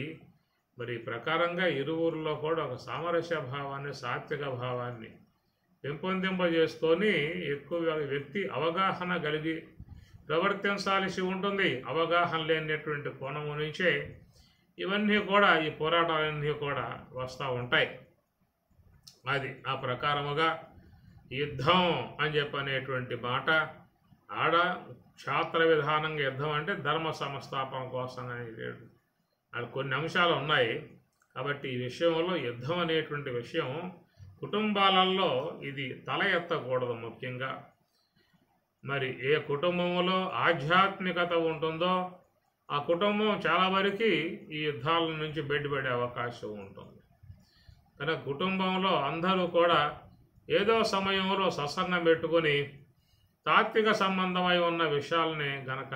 మరి ఈ ప్రకారంగా ఇరువురిలో కూడా ఒక సామరస్య భావాన్ని, సాత్విక భావాన్ని పెంపొందింపజేసుకొని ఎక్కువ వ్యక్తి అవగాహన కలిగి ప్రవర్తించాల్సి ఉంటుంది. అవగాహన లేనటువంటి కోణము నుంచే ఇవన్నీ కూడా, ఈ పోరాటాలన్నీ కూడా వస్తూ ఉంటాయి. అది ఆ ప్రకారముగా యుద్ధం అని చెప్పనేటువంటి మాట ఆడ క్షాత్ర విధానంగా యుద్ధం అంటే ధర్మ సంస్థాపన కోసం అనేది అది కొన్ని అంశాలు ఉన్నాయి. కాబట్టి ఈ విషయంలో యుద్ధం అనేటువంటి విషయం కుటుంబాలలో ఇది తల ఎత్తకూడదు. ముఖ్యంగా మరి ఏ కుటుంబంలో ఆధ్యాత్మికత ఉంటుందో ఆ కుటుంబం చాలా వరకు ఈ యుద్ధాల నుంచి బయటపడే అవకాశం ఉంటుంది. కనుక కుటుంబంలో అందరూ కూడా ఏదో సమయంలో సత్సంగం పెట్టుకొని తాత్విక సంబంధమై ఉన్న విషయాలని గనక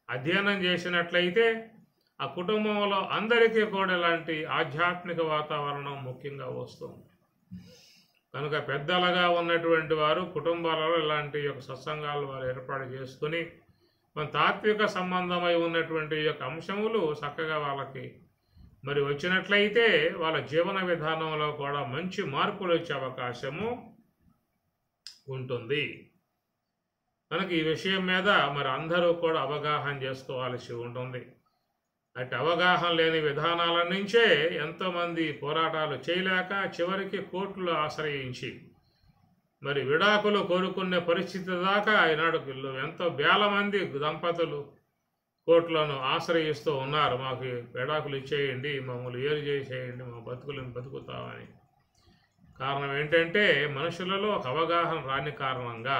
అధ్యయనం చేసినట్లయితే ఆ కుటుంబంలో అందరికీ కూడా ఇలాంటి ఆధ్యాత్మిక వాతావరణం ముఖ్యంగా వస్తుంది. కనుక పెద్దలుగా ఉన్నటువంటి వారు కుటుంబాలలో ఇలాంటి యొక్క సత్సంగాలు వారు ఏర్పాటు చేసుకుని మన తాత్విక సంబంధమై ఉన్నటువంటి యొక్క అంశములు చక్కగా వాళ్ళకి మరి వచ్చినట్లయితే వాళ్ళ జీవన విధానంలో కూడా మంచి మార్పులు వచ్చే అవకాశము ఉంటుంది. కనుక ఈ విషయం మీద మరి అందరూ కూడా అవగాహన చేసుకోవాల్సి ఉంటుంది. అటు అవగాహన లేని విధానాల నుంచే ఎంతోమంది పోరాటాలు చేయలేక చివరికి కోర్టులు ఆశ్రయించి మరి విడాకులు కోరుకునే పరిస్థితి దాకా ఈనాడు ఎంతో వేల మంది దంపతులు కోర్టులను ఆశ్రయిస్తూ ఉన్నారు. మాకు విడాకులు ఇచ్చేయండి, మమ్మల్ని ఏరు చేసేయండి, మా బతుకులను బతుకుతామని. కారణం ఏంటంటే మనుషులలో ఒక అవగాహన రాని కారణంగా,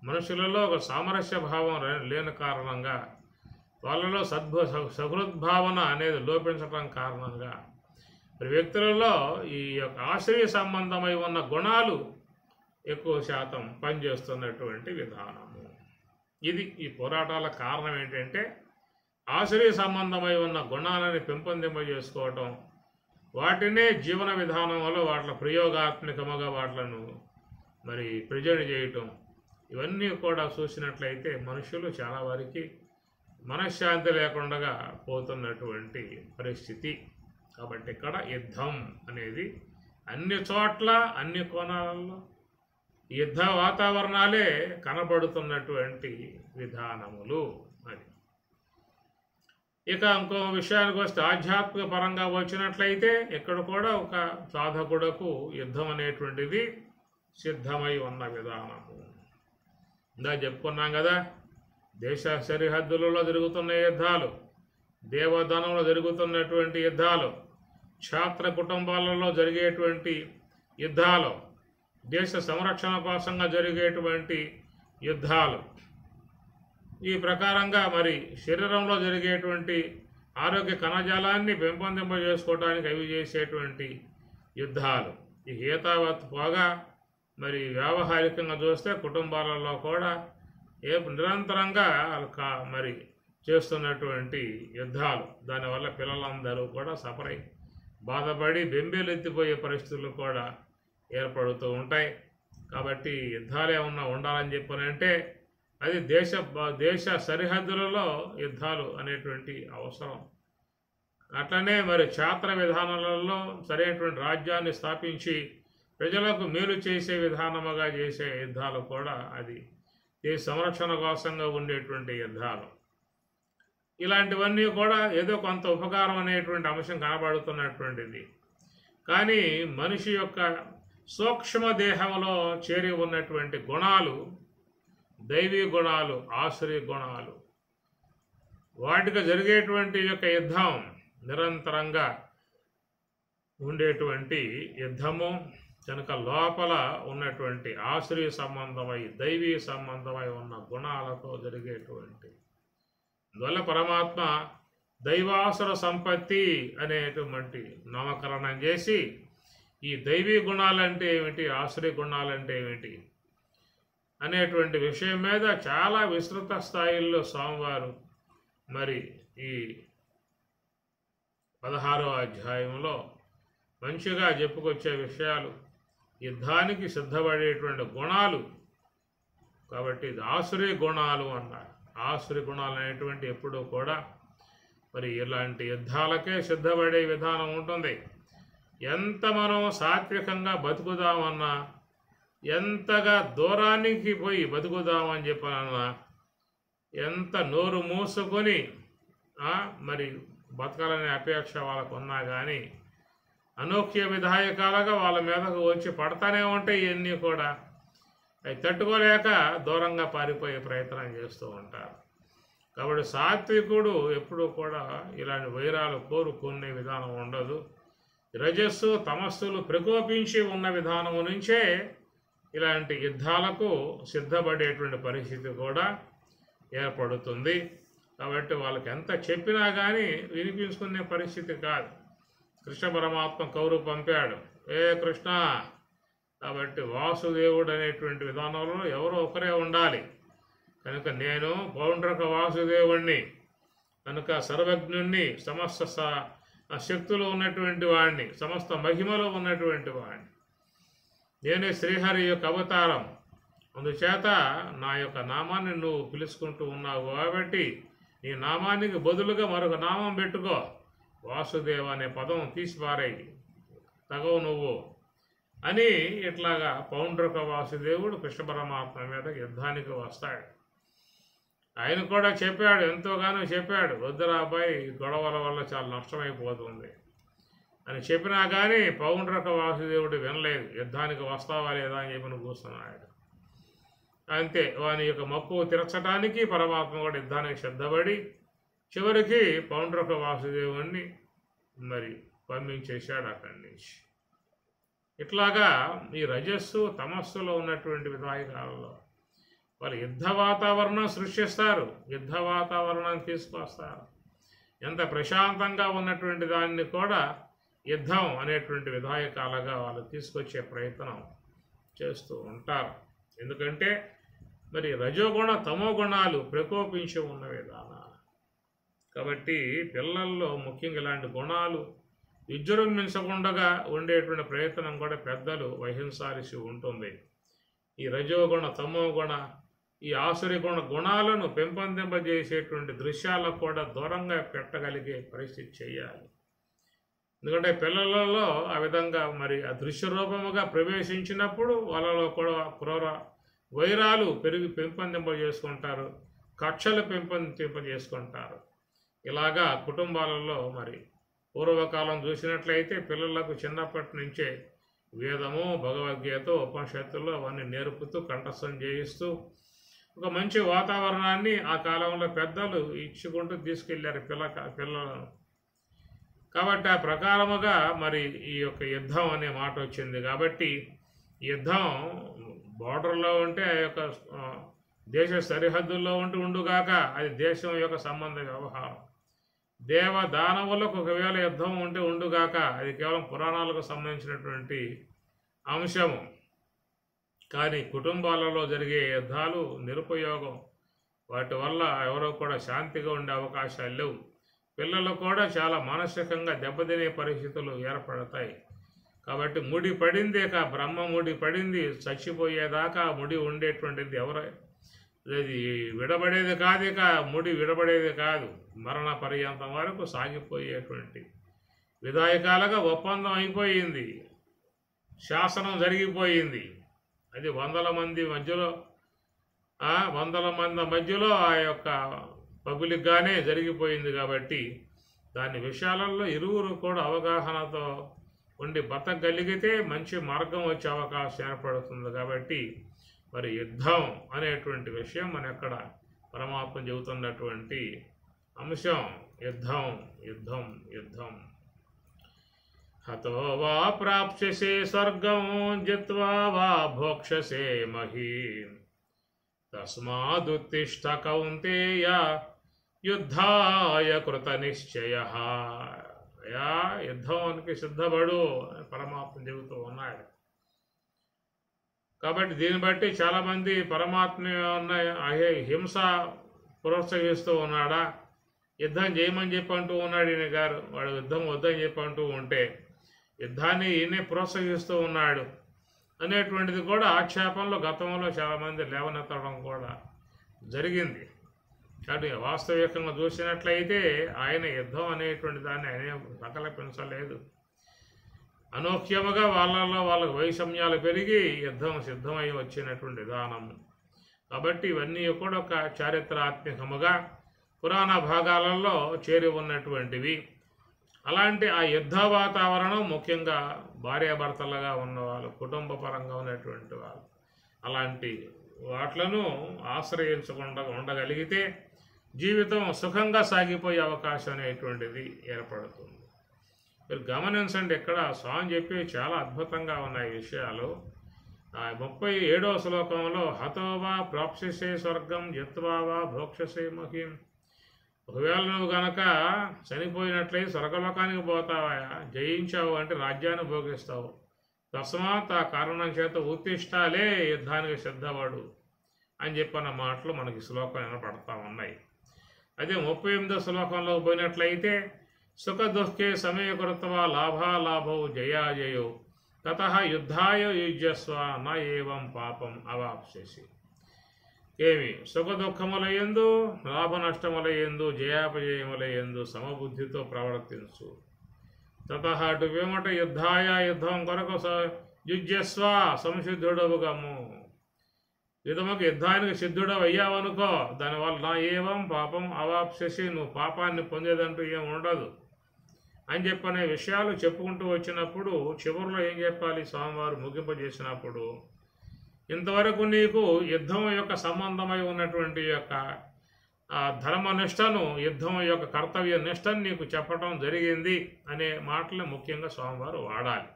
మనుషులలో ఒక సామరస్య భావం లేని కారణంగా, వాళ్ళలో సహృద్భావన అనేది లోపించడం కారణంగా మరి వ్యక్తులలో ఈ యొక్క ఆశ్రయ సంబంధమై ఉన్న గుణాలు ఎక్కువ శాతం పనిచేస్తున్నటువంటి విధానము. ఇది ఈ పోరాటాల కారణం ఏంటంటే ఆశ్రయ సంబంధమై ఉన్న గుణాలని పెంపొందింపజేసుకోవటం, వాటినే జీవన విధానంలో వాటి ప్రయోగాత్మకముగా వాటిలను మరి ప్రజెంట్ చేయటం, ఇవన్నీ కూడా చూసినట్లయితే మనుషులు చాలా వరకు మనశ్శాంతి లేకుండా పోతున్నటువంటి పరిస్థితి. కాబట్టి ఇక్కడ యుద్ధం అనేది అన్ని చోట్ల అన్ని కోణాలలో యుద్ధ వాతావరణాలే కనబడుతున్నటువంటి విధానములు. అది ఇక ఇంకో విషయానికి వస్తే ఆధ్యాత్మిక పరంగా వచ్చినట్లయితే ఇక్కడ కూడా ఒక సాధకుడకు యుద్ధం అనేటువంటిది సిద్ధమై ఉన్న విధానము. ఇందా చెప్పుకున్నాం కదా, దేశ సరిహద్దులలో జరుగుతున్న యుద్ధాలు, దేవధనంలో జరుగుతున్నటువంటి యుద్ధాలు, క్షాత్ర కుటుంబాలలో జరిగేటువంటి యుద్ధాలు, దేశ సంరక్షణ కోసంగా జరిగేటువంటి యుద్ధాలు, ఈ ప్రకారంగా మరి శరీరంలో జరిగేటువంటి ఆరోగ్య కణజాలాన్ని పెంపొందింపజేసుకోవడానికి అవి చేసేటువంటి యుద్ధాలు, ఈ హేతావత్ పోగా మరి వ్యావహారికంగా చూస్తే కుటుంబాలలో కూడా నిరంతరంగా మరి చేస్తున్నటువంటి యుద్ధాలు, దానివల్ల పిల్లలందరూ కూడా సఫర్ అయి బాధపడి బెంబేలెత్తిపోయే పరిస్థితులు కూడా ఏర్పడుతూ ఉంటాయి. కాబట్టి యుద్ధాలు ఏమన్నా ఉండాలని చెప్పానంటే అది దేశ సరిహద్దులలో యుద్ధాలు అనేటువంటి అవసరం. అట్లనే మరి క్షాత్ర విధానాలలో సరైనటువంటి రాజ్యాన్ని స్థాపించి ప్రజలకు మేలు చేసే విధానముగా చేసే యుద్ధాలు కూడా అది దేశ సంరక్షణ కోసంగా ఉండేటువంటి యుద్ధాలు. ఇలాంటివన్నీ కూడా ఏదో కొంత ఉపకారం అనేటువంటి అంశం కనబడుతున్నటువంటిది. కానీ మనిషి యొక్క సూక్ష్మ దేహంలో చేరి ఉన్నటువంటి గుణాలు, దైవీ గుణాలు, ఆశ్రయ గుణాలు, వాటికి జరిగేటువంటి యొక్క యుద్ధం నిరంతరంగా ఉండేటువంటి యుద్ధము కనుక లోపల ఉన్నటువంటి ఆశ్రయ సంబంధమై దైవీ సంబంధమై ఉన్న గుణాలతో జరిగేటువంటి అందువల్ల పరమాత్మ దైవాసుర సంపత్తి అనేటువంటి నామకరణం చేసి ఈ దైవీ గుణాలంటే ఏమిటి, ఆశ్రయ గుణాలంటే ఏమిటి అనేటువంటి విషయం మీద చాలా విస్తృత స్థాయిల్లో స్వామివారు మరి ఈ 16వ అధ్యాయంలో మంచిగా చెప్పుకొచ్చే విషయాలు, యుద్ధానికి సిద్ధపడేటువంటి గుణాలు. కాబట్టి ఇది ఆశ్రయ గుణాలు అన్నారు. ఆశ్రయ గుణాలు అనేటువంటి ఎప్పుడూ కూడా మరి ఇలాంటి యుద్ధాలకే సిద్ధపడే విధానం ఉంటుంది. ఎంత మనం సాత్వికంగా బతుకుదామన్నా, ఎంతగా దూరానికి పోయి బతుకుదామని చెప్పనన్నా, ఎంత నోరు మూసుకొని మరి బతకాలనే అపేక్ష వాళ్ళకు ఉన్నా కానీ అనూహ్య విధాయకాలుగా వాళ్ళ మీదకు వచ్చి పడతానే ఉంటాయి. ఇవన్నీ కూడా అవి తట్టుకోలేక దూరంగా పారిపోయే ప్రయత్నం చేస్తూ ఉంటారు. కాబట్టి సాత్వికుడు ఎప్పుడూ కూడా ఇలాంటి వైరాలు కోరుకునే విధానం ఉండదు. రజస్సు తమస్సులు ప్రకోపించి ఉన్న విధానం నుంచే ఇలాంటి యుద్ధాలకు సిద్ధపడేటువంటి పరిస్థితి కూడా ఏర్పడుతుంది. కాబట్టి వాళ్ళకి ఎంత చెప్పినా కానీ వినిపించుకునే పరిస్థితి కాదు. కృష్ణ పరమాత్మ కౌరు పంపాడు, ఏ కృష్ణ. కాబట్టి వాసుదేవుడు అనేటువంటి విధానంలో ఎవరో ఒకరే ఉండాలి. కనుక నేను పౌండ్రక వాసుదేవుణ్ణి, కనుక సర్వజ్ఞుణ్ణి, సమస్త శక్తులు ఉన్నటువంటి వాడిని, సమస్త మహిమలో ఉన్నటువంటి వాడిని, నేనే శ్రీహరి యొక్క అవతారం. అందుచేత నా యొక్క నామాన్ని నువ్వు పిలుచుకుంటూ ఉన్నావు కాబట్టి నీ నామానికి బదులుగా మరొక నామం పెట్టుకో, వాసుదేవ అనే పదం తీసిపారేయి, తగవు నువ్వు అని ఇట్లాగా పౌండ్రక వాసుదేవుడు కృష్ణ పరమాత్మ మీద యుద్ధానికి వస్తాడు. ఆయన కూడా చెప్పాడు, ఎంతోగానో చెప్పాడు, వద్దురా అబ్బాయి, గొడవల వల్ల చాలా నష్టమైపోతుంది అని చెప్పినా కానీ పౌండ్రక వాసుదేవుడు వినలేదు. యుద్ధానికి వస్తావా లేదా అని చెప్పి కూర్చున్నాడు. అంతే, వాని యొక్క మక్కువ తీర్చడానికి పరమాత్మ కూడా యుద్ధానికి సిద్ధపడి చివరికి పౌండ్రక వాసుదేవుణ్ణి మరి పంపించేశాడు అక్కడి నుంచి. ఇట్లాగా ఈ రజస్సు తమస్సులో ఉన్నటువంటి విధాయకాలలో వాళ్ళు యుద్ధ వాతావరణం సృష్టిస్తారు, యుద్ధ వాతావరణం తీసుకొస్తారు. ఎంత ప్రశాంతంగా ఉన్నటువంటి దాన్ని కూడా యుద్ధం అనేటువంటి విధాయకాలుగా వాళ్ళు తీసుకొచ్చే ప్రయత్నం చేస్తూ ఉంటారు. ఎందుకంటే మరి రజోగుణ తమో గుణాలు ప్రకోపించి ఉన్న విధానాలు కాబట్టి పిల్లల్లో ముఖ్యంగా ఇలాంటి గుణాలు విజృంభించకుండా ఉండేటువంటి ప్రయత్నం కూడా పెద్దలు వహించాల్సి ఉంటుంది. ఈ రజోగుణ తమో గుణ ఈ ఆసురి గుణాలను పెంపొందింపజేసేటువంటి దృశ్యాలకు కూడా దూరంగా పెట్టగలిగే పరిస్థితి చేయాలి. ఎందుకంటే పిల్లలలో ఆ విధంగా మరి ఆ దృశ్య రూపముగా ప్రవేశించినప్పుడు వాళ్ళలో కూడా క్రూర వైరాలు పెంపొందింపజేసుకుంటారు, కక్షలు పెంపొందింపజేసుకుంటారు. ఇలాగా కుటుంబాలలో మరి పూర్వకాలం చూసినట్లయితే పిల్లలకు చిన్నప్పటి నుంచే వేదము, భగవద్గీత, ఉపనిషత్తులు అవన్నీ నేర్పుతూ కంఠస్థం చేయిస్తూ ఒక మంచి వాతావరణాన్ని ఆ కాలంలో పెద్దలు ఇచ్చుకుంటూ తీసుకెళ్లారు పిల్లలను. కాబట్టి ఆ ప్రకారముగా మరి ఈ యొక్క యుద్ధం అనే మాట వచ్చింది. కాబట్టి యుద్ధం బార్డర్లో ఉంటే ఆ యొక్క దేశ సరిహద్దుల్లో ఉండుగాక అది దేశం యొక్క సంబంధ వ్యవహారం. దేవ దానవులకు ఒకవేళ యుద్ధం ఉండుగాక అది కేవలం పురాణాలకు సంబంధించినటువంటి అంశము. కానీ కుటుంబాలలో జరిగే యుద్ధాలు నిరుపయోగం, వాటి వల్ల ఎవరో కూడా శాంతిగా ఉండే అవకాశాలు లేవు. పిల్లలు కూడా చాలా మానసికంగా దెబ్బతినే పరిస్థితులు ఏర్పడతాయి. కాబట్టి ముడి పడింది, బ్రహ్మ ముడి పడింది, చచ్చిపోయేదాకా ముడి ఉండేటువంటిది అది విడబడేది కాదు, ముడి విడబడేది కాదు, మరణ పర్యంతం వరకు సాగిపోయేటువంటి విధాయకాలుగా ఒప్పందం అయిపోయింది, శాసనం జరిగిపోయింది. అది వందల మంది మధ్యలో ఆ యొక్క పబ్లిక్గానే జరిగిపోయింది. కాబట్టి దాని విషయాలలో ఇరువురు కూడా అవగాహనతో ఉండి బతకగలిగితే మంచి మార్గం వచ్చే అవకాశం ఏర్పడుతుంది. కాబట్టి మరి యుద్ధం అనేటువంటి విషయం మన ఎక్కడ పరమాత్మ చెబుతున్నటువంటి అంశం. యుద్ధం యుద్ధం యుద్ధం. హతో వా ప్రాప్స్యసే స్వర్గం జిత్వా వా భోక్ష్యసే మహీం తస్మాదుత్తిష్ఠ కౌంతేయ యుద్ధాయ కృత నిశ్చయః. యుద్ధానికి సిద్ధపడు అని పరమాత్మ చెబుతూ ఉన్నాడు. కాబట్టి దీన్ని బట్టి చాలామంది పరమాత్మ హింస ప్రోత్సహిస్తూ ఉన్నాడా, యుద్ధం చేయమని చెప్పి అంటూ ఉన్నాడు ఈయన గారు. వాడు యుద్ధం వద్దని చెప్పి అంటూ ఉంటే యుద్ధాన్ని ఈయనే ప్రోత్సహిస్తూ ఉన్నాడు అనేటువంటిది కూడా ఆక్షేపంలో గతంలో చాలామంది లేవనెత్తడం కూడా జరిగింది. కాబట్టి వాస్తవికంగా చూసినట్లయితే ఆయన యుద్ధం అనేటువంటి దాన్ని ఆయన సంకల్పించలేదు. అనూహ్యముగా వాళ్ళలో వాళ్ళకు వైషమ్యాలు పెరిగి యుద్ధం సిద్ధమై వచ్చినటువంటి విధానం. కాబట్టి ఇవన్నీ కూడా ఒక చారిత్రాత్మకముగా పురాణ భాగాలలో చేరి ఉన్నటువంటివి. అలాంటి ఆ యుద్ధ వాతావరణం ముఖ్యంగా భార్యాభర్తలుగా ఉన్నవాళ్ళు, కుటుంబ పరంగా ఉన్నటువంటి వాళ్ళు అలాంటి వాట్లను ఆశ్రయించకుండా ఉండగలిగితే జీవితం సుఖంగా సాగిపోయే అవకాశం అనేటువంటిది ఏర్పడుతుంది. మీరు గమనించండి, ఇక్కడ స్వామి చెప్పి చాలా అద్భుతంగా ఉన్నాయి విషయాలు. 37వ శ్లోకంలో హతోవా ప్రాప్స్యసే స్వర్గం యత్వావా భోక్షసే మహిం. ఒకవేళ నువ్వు గనక చనిపోయినట్లయితే స్వర్గలోకానికి పోతావా, జయించావు అంటే రాజ్యాన్ని భోగిస్తావు. తస్మాత్ ఆ కారణం చేత ఉత్తిష్టాలే యుద్ధానికి సిద్ధపడు అని చెప్పిన మాటలు మనకి శ్లోకం వినపడతా ఉన్నాయి. అదే 38వ శ్లోకంలో పోయినట్లయితే సుఖ దుఃఖే సమయకృత్వా లాభాలాభౌ జయాజయో తతః యుద్ధాయ యుజ్యస్వ న ఏవం పాపం అవాప్స్యసి. ఏమి సుఖ దుఃఖముల యందు లాభ నష్టముల యందు జయాపజయముల యందు సమబుద్ధితో ప్రవర్తించు. తతః అటు వేమట యుద్ధాయ యుద్ధం కొరకు యుజ్యస్వ సంసిద్ధుడవుగము. యుద్ధముకు యుద్ధానికి సిద్ధుడవు అయ్యావనుకో, దానివల్ల నా ఏవం పాపం అవాప్స్యసి, నువ్వు పాపాన్ని పొందేదంటూ ఏం ఉండదు అని చెప్పనే విషయాలు చెప్పుకుంటూ వచ్చినప్పుడు చివరిలో ఏం చెప్పాలి స్వామివారు ముగింపజేసినప్పుడు, ఇంతవరకు నీకు యుద్ధం యొక్క సంబంధమై ఉన్నటువంటి యొక్క ధర్మనిష్టను, యుద్ధం యొక్క కర్తవ్య నిష్టను నీకు చెప్పటం జరిగింది అనే మాటలు ముఖ్యంగా స్వామివారు వాడాలి.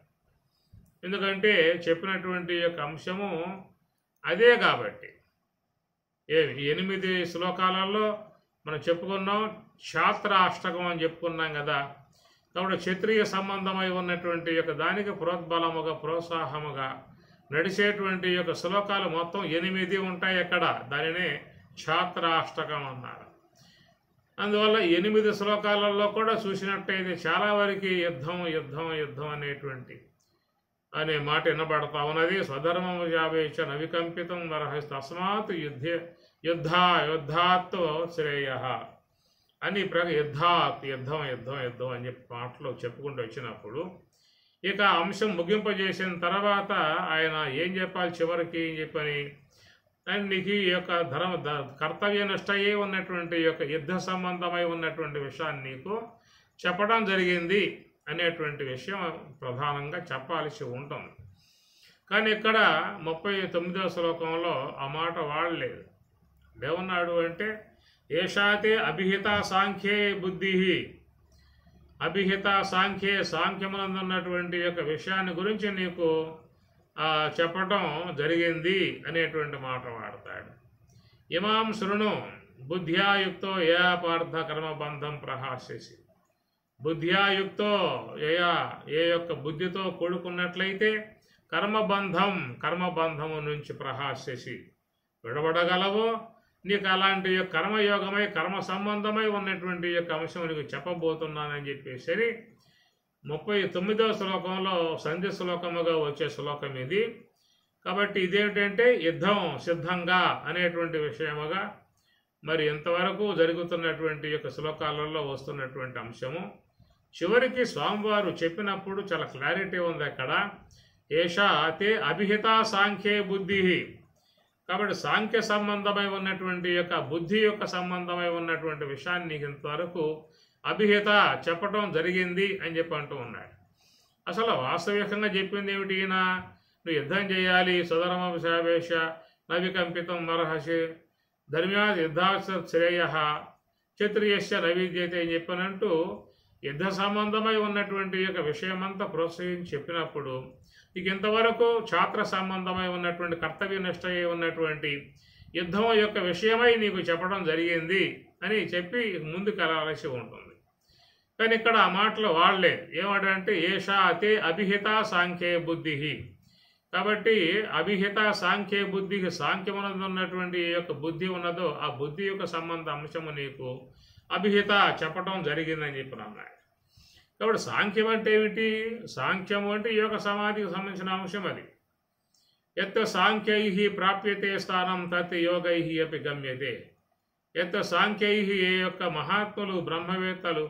ఎందుకంటే చెప్పినటువంటి యొక్క అంశము అదే కాబట్టి. 8 శ్లోకాలలో మనం చెప్పుకున్నాం, క్షాత్రాష్టకం అని చెప్పుకున్నాం కదా. కాబట్టి క్షత్రియ సంబంధమై ఉన్నటువంటి యొక్క దానికి ప్రోద్బలముగా ప్రోత్సాహముగా నడిచేటువంటి యొక్క శ్లోకాలు మొత్తం 8 ఉంటాయి అక్కడ. దానినే క్షాత్రాష్టకం అన్నారు. అందువల్ల 8 శ్లోకాలలో కూడా చూసినట్టయితే చాలా వరకు యుద్ధం యుద్ధం యుద్ధం అనేటువంటి అనే మాట వినబడతా ఉన్నది. స్వధర్మము యావేచ నవికంపితం మరహస్ తస్మాత్ యుద్ధాత్ శ్రేయ అని యుద్ధాత్ యుద్ధం యుద్ధం యుద్ధం అని చెప్పి మాటలు చెప్పుకుంటూ వచ్చినప్పుడు ఇక అంశం ముగింపజేసిన తర్వాత ఆయన ఏం చెప్పాలి చివరికి ఏం చెప్పని, అండ్ నీకు ఈ యొక్క కర్తవ్య నిష్టయే ఉన్నటువంటి యొక్క యుద్ధ సంబంధమై ఉన్నటువంటి విషయాన్ని నీకు చెప్పడం జరిగింది అనేటువంటి విషయం ప్రధానంగా చెప్పాల్సి ఉంటుంది. కానీ ఇక్కడ 39వ శ్లోకంలో ఆ మాట వాడలేదు. ఏమన్నాడు అంటే, ఏషాతే అభిహిత సాంఖ్యే బుద్ధి, అభిహిత సాంఖ్యే సాంఖ్యమునందున్నటువంటి యొక్క విషయాన్ని గురించి నీకు చెప్పటం జరిగింది అనేటువంటి మాట వాడతాడు. ఇమాం శృణు బుద్ధ్యాయుక్తో ఏ పార్థ కర్మబంధం ప్రహాస్యసి. బుద్ధ్యాయుక్తో ఏ యొక్క బుద్ధితో కూడుకున్నట్లయితే కర్మబంధము నుంచి ప్రహాస్యసి విడబడగలవో, నీకు అలాంటి కర్మయోగమై కర్మ సంబంధమై ఉన్నటువంటి యొక్క అంశం నీకు చెప్పబోతున్నానని చెప్పేసి 39వ శ్లోకంలో సంధి శ్లోకముగా వచ్చే శ్లోకం ఇది. కాబట్టి ఇదేమిటంటే యుద్ధం సిద్ధంగా అనేటువంటి విషయముగా మరి ఇంతవరకు జరుగుతున్నటువంటి యొక్క శ్లోకాలలో వస్తున్నటువంటి అంశము. చివరికి స్వామివారు చెప్పినప్పుడు చాలా క్లారిటీ ఉంది అక్కడ. ఏషా అతే అభిహిత సాంఖ్యే బుద్ధి. కాబట్టి సాంఖ్య సంబంధమై ఉన్నటువంటి యొక్క బుద్ధి యొక్క సంబంధమై ఉన్నటువంటి విషయాన్ని నీకు ఇంతవరకు అభిహిత చెప్పటం జరిగింది అని చెప్పి అంటూ ఉన్నాడు. అసలు వాస్తవికంగా చెప్పింది ఏమిటి? ఈయన నువ్వు యుద్ధం చేయాలి, సుధర్మశావేశ నవికంపితం మరహసి ధర్మ్యాద్ యుద్ధాశ శ్రేయ క్షత్రియస్య నవిద్యతే అని చెప్పనంటూ యుద్ధ సంబంధమై ఉన్నటువంటి యొక్క విషయమంతా ప్రోత్సహించి చెప్పినప్పుడు ఇక ఇంతవరకు ఛాత్ర సంబంధమై ఉన్నటువంటి కర్తవ్య నిష్టయై ఉన్నటువంటి యుద్ధం యొక్క విషయమై నీకు చెప్పడం జరిగింది అని చెప్పి ముందుకు వెళ్ళాల్సి ఉంటుంది. కానీ ఇక్కడ ఆ మాటలు వాడలేదు. ఏమంటే ఏషా అతే అభిహిత సాంఖ్యే బుద్ధి. కాబట్టి అభిహిత సాంఖ్యే బుద్ధి, సాంఖ్యమునందు ఉన్నటువంటి ఏ యొక్క బుద్ధి ఉన్నదో ఆ బుద్ధి యొక్క సంబంధ అంశము నీకు అభిహిత చెప్పటం జరిగిందని చెప్పిన అన్నాడు. కాబట్టి సాంఖ్యం అంటే ఏమిటి? సాంఖ్యము అంటే యోగ సమాధికి సంబంధించిన అంశం అది. ఎత్ సాంఖ్యై ప్రాప్యతే స్థానం తత్ యోగై అపి గమ్యతే. యత్ సాంఖ్యై ఏ యొక్క మహాత్ములు బ్రహ్మవేత్తలు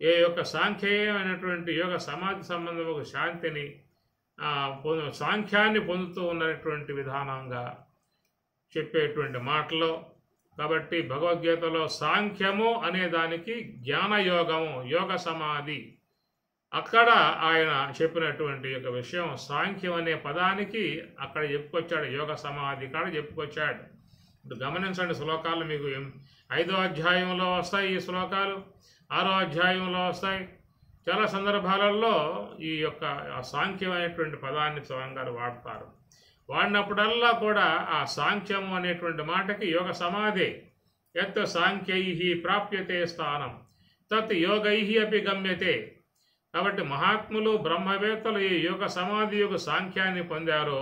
ఏ యొక్క సాంఖ్యేయమైనటువంటి యోగ సమాధి సంబంధము శాంతిని సాంఖ్యాన్ని పొందుతూ ఉన్నటువంటి విధానంగా చెప్పేటువంటి మాటలో. కాబట్టి భగవద్గీతలో సాంఖ్యము అనే దానికి జ్ఞానయోగము, యోగ సమాధి, అక్కడ ఆయన చెప్పినటువంటి యొక్క విషయం సాంఖ్యం అనే పదానికి అక్కడ చెప్పుకొచ్చాడు, యోగ సమాధి కాడ చెప్పుకొచ్చాడు. ఇప్పుడు గమనించండి, శ్లోకాలు మీకు 5వ అధ్యాయంలో వస్తాయి ఈ శ్లోకాలు, 6వ అధ్యాయంలో వస్తాయి. చాలా సందర్భాలలో ఈ యొక్క సాంఖ్యం అనేటువంటి పదాన్ని స్వయంగారు వాడతారు. వాడినప్పుడల్లా కూడా ఆ సాంఖ్యము అనేటువంటి మాటకి యోగ సమాధి. యత్ సాంఖ్యై ప్రాప్యతే స్థానం తత్ యోగై అపి గమ్యతే. కాబట్టి మహాత్ములు బ్రహ్మవేత్తలు ఈ యోగ సమాధి యొక్క సాంఖ్యాన్ని పొందారో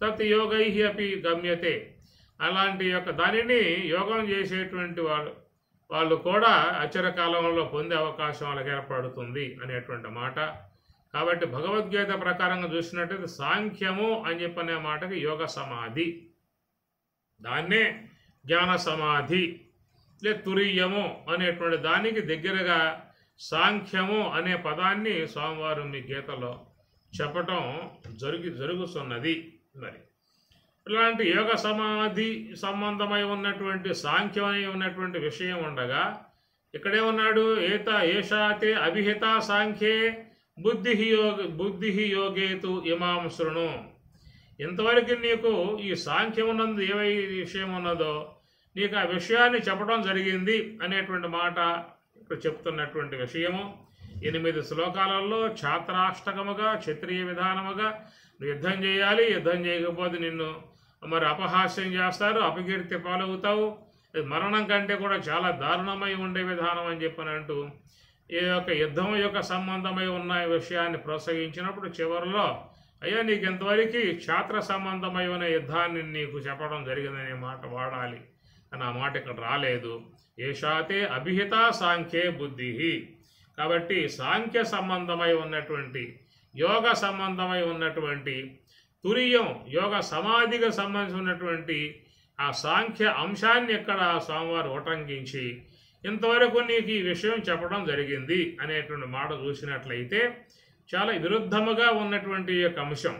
తత్ యోగై అపి గమ్యతే. అలాంటి యొక్క దానిని యోగం చేసేటువంటి వాళ్ళు కూడా అచిరకాలంలో పొందే అవకాశం వాళ్ళకి ఏర్పడుతుంది అనేటువంటి మాట. కాబట్టి భగవద్గీత ప్రకారంగా చూసినట్టయితే సాంఖ్యము అని చెప్పనే మాటకి యోగ సమాధి, దాన్నే జ్ఞాన సమాధి లేదా తురీయము అనేటువంటి దానికి దగ్గరగా సాంఖ్యము అనే పదాన్ని స్వామివారు మీ గీతలో చెప్పటం జరుగుతున్నది. మరి ఇలాంటి యోగ సమాధి సంబంధమై ఉన్నటువంటి సాంఖ్యమై ఉన్నటువంటి విషయం ఉండగా ఇక్కడేమన్నాడు, ఏషాతే అభిహిత సాంఖ్యే బుద్ధి యోగేతు ఇమాం శృణు. ఇంతవరకు నీకు ఈ సాంఖ్యమునందు ఏ విషయం ఉన్నదో నీకు ఆ విషయాన్ని చెప్పడం జరిగింది అనేటువంటి మాట ఇక్కడ చెప్తున్నటువంటి విషయము. 8 శ్లోకాలలో ఛాత్రాష్టకముగా క్షత్రియ విధానముగా నువ్వు యుద్ధం చేయాలి, యుద్ధం చేయకపోతే నిన్ను మరి అపహాస్యం చేస్తారు, అపకీర్తి పాలవుతావు, మరణం కంటే కూడా చాలా దారుణమై ఉండే విధానం అని చెప్పనంటూ ఈ యొక్క యుద్ధం యొక్క సంబంధమై ఉన్న విషయాన్ని ప్రోత్సహించినప్పుడు చివరిలో అయ్యా నీకు ఇంతవరకు క్షాత్ర సంబంధమై ఉన్న యుద్ధాన్ని నీకు చెప్పడం జరిగిందనే మాట వాడాలి అని ఆ మాట ఇక్కడ రాలేదు. ఏషాతే అభిహిత సాంఖ్యే బుద్ధి. కాబట్టి సాంఖ్య సంబంధమై ఉన్నటువంటి యోగ సంబంధమై ఉన్నటువంటి తురియం యోగ సమాధికి సంబంధించినటువంటి ఆ సాంఖ్య అంశాన్ని ఇక్కడ స్వామివారు ఉటంకించి ఇంతవరకు నీకు ఈ విషయం చెప్పడం జరిగింది అనేటువంటి మాట చూసినట్లయితే చాలా విరుద్ధముగా ఉన్నటువంటి యొక్క అంశం.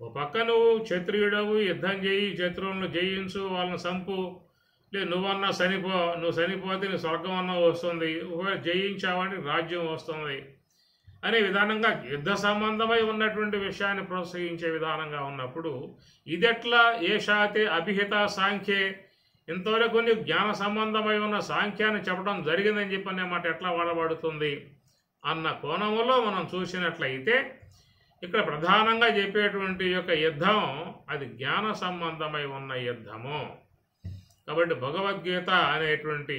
ఓ పక్క నువ్వు క్షత్రియుడవు, యుద్ధం చేయి, శత్రువులను జయించు, వాళ్ళని సంపు, లేదు నువ్వన్నా నువ్వు చనిపోతే నీ స్వర్గం అన్నా వస్తుంది, జయించావని రాజ్యం వస్తుంది అనే విధానంగా యుద్ధ సంబంధమై ఉన్నటువంటి విషయాన్ని ప్రోత్సహించే విధానంగా ఉన్నప్పుడు ఇదెట్లా ఏషాతే అభిహిత సాంఖ్యే, ఇంతవరకు నీకు జ్ఞాన సంబంధమై ఉన్న సాంఖ్యాన్ని చెప్పడం జరిగిందని చెప్పనే మాట ఎట్లా వాడబడుతుంది అన్న కోణంలో మనం చూసినట్లయితే ఇక్కడ ప్రధానంగా చెప్పేటువంటి యొక్క యుద్ధం అది జ్ఞాన సంబంధమై ఉన్న యుద్ధము. కాబట్టి భగవద్గీత అనేటువంటి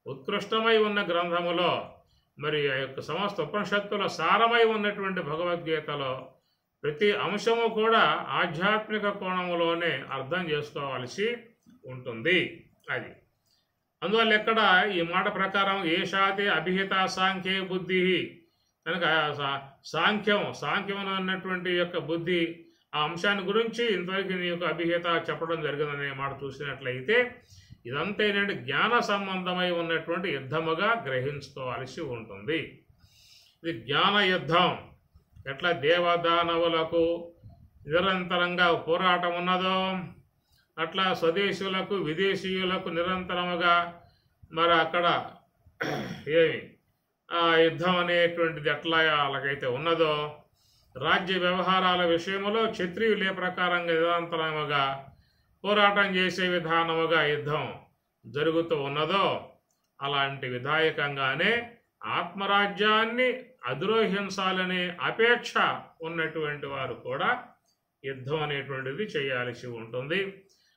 ఉత్కృష్టమై ఉన్న గ్రంథములో మరి ఆ యొక్క సమస్త ఉపనిషత్తుల సారమై ఉన్నటువంటి భగవద్గీతలో ప్రతి అంశము కూడా ఆధ్యాత్మిక కోణములోనే అర్థం చేసుకోవాల్సి ఉంటుంది. అది అందువల్ల ఎక్కడ ఈ మాట ప్రకారం ఏషాతే అభిహిత సాంఖ్యే బుద్ధి కనుక సాంఖ్యం అన్నటువంటి యొక్క బుద్ధి ఆ అంశాన్ని గురించి ఇంతవరకు నీ యొక్క అభిహిత చెప్పడం జరిగిందనే మాట చూసినట్లయితే ఇదంతా ఏంటంటే జ్ఞాన సంబంధమై ఉన్నటువంటి యుద్ధముగా గ్రహించుకోవాల్సి ఉంటుంది. ఇది జ్ఞాన యుద్ధం. ఎట్లా దేవదానవులకు నిరంతరంగా పోరాటం ఉన్నదో అట్లా స్వదేశీయులకు విదేశీయులకు నిరంతరముగా మరి అక్కడ ఏమి ఆ యుద్ధం అనేటువంటిది ఎట్లా వాళ్ళకైతే ఉన్నదో రాజ్య వ్యవహారాల విషయంలో క్షత్రియులు ఏ ప్రకారంగా నిరంతరముగా పోరాటం చేసే విధానముగా యుద్ధం జరుగుతూ ఉన్నదో అలాంటి విధాయకంగానే ఆత్మరాజ్యాన్ని అధిరోహించాలనే అపేక్ష ఉన్నటువంటి వారు కూడా యుద్ధం అనేటువంటిది చేయాల్సి ఉంటుంది.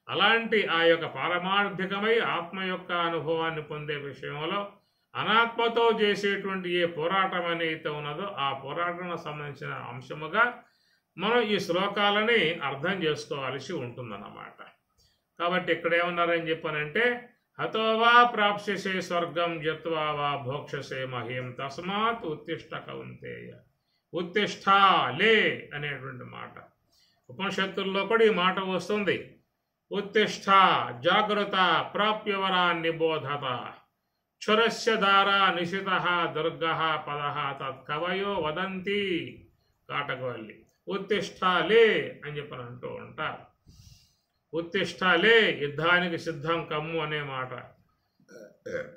అలాంటి ఆ యొక్క పారమార్థికమై ఆత్మ యొక్క అనుభవాన్ని పొందే విషయంలో అనాత్మతో చేసేటువంటి ఏ పోరాటం అనేది ఉన్నదో ఆ పోరాటానికి సంబంధించిన అంశముగా మనం ఈ శ్లోకాలని అర్థం చేసుకోవాల్సి ఉంటుందన్నమాట. కాబట్టి ఇక్కడ ఏమన్నారని చెప్పానంటే హతోవా ప్రాప్స్యసే స్వర్గం జత్వా వా భోక్షసే మహీం తస్మాత్ ఉత్తిష్ట కౌంతేయ. ఉత్తిష్ట లే అనేటువంటి మాట ఉపనిషత్తుల్లో కూడా ఈ మాట వస్తుంది. ఉత్తిష్ట జాగృత ప్రాప్యవరాన్ నిబోధత క్షురస్య దారా నిశిత దుర్గ పద తత్కవయో వదంతి. కాటకవల్లి ఉత్తిష్టాలే అని చెప్పని అంటూ ఉంటారు. ఉత్తిష్టాలే యుద్ధానికి సిద్ధం కమ్ము అనే మాట.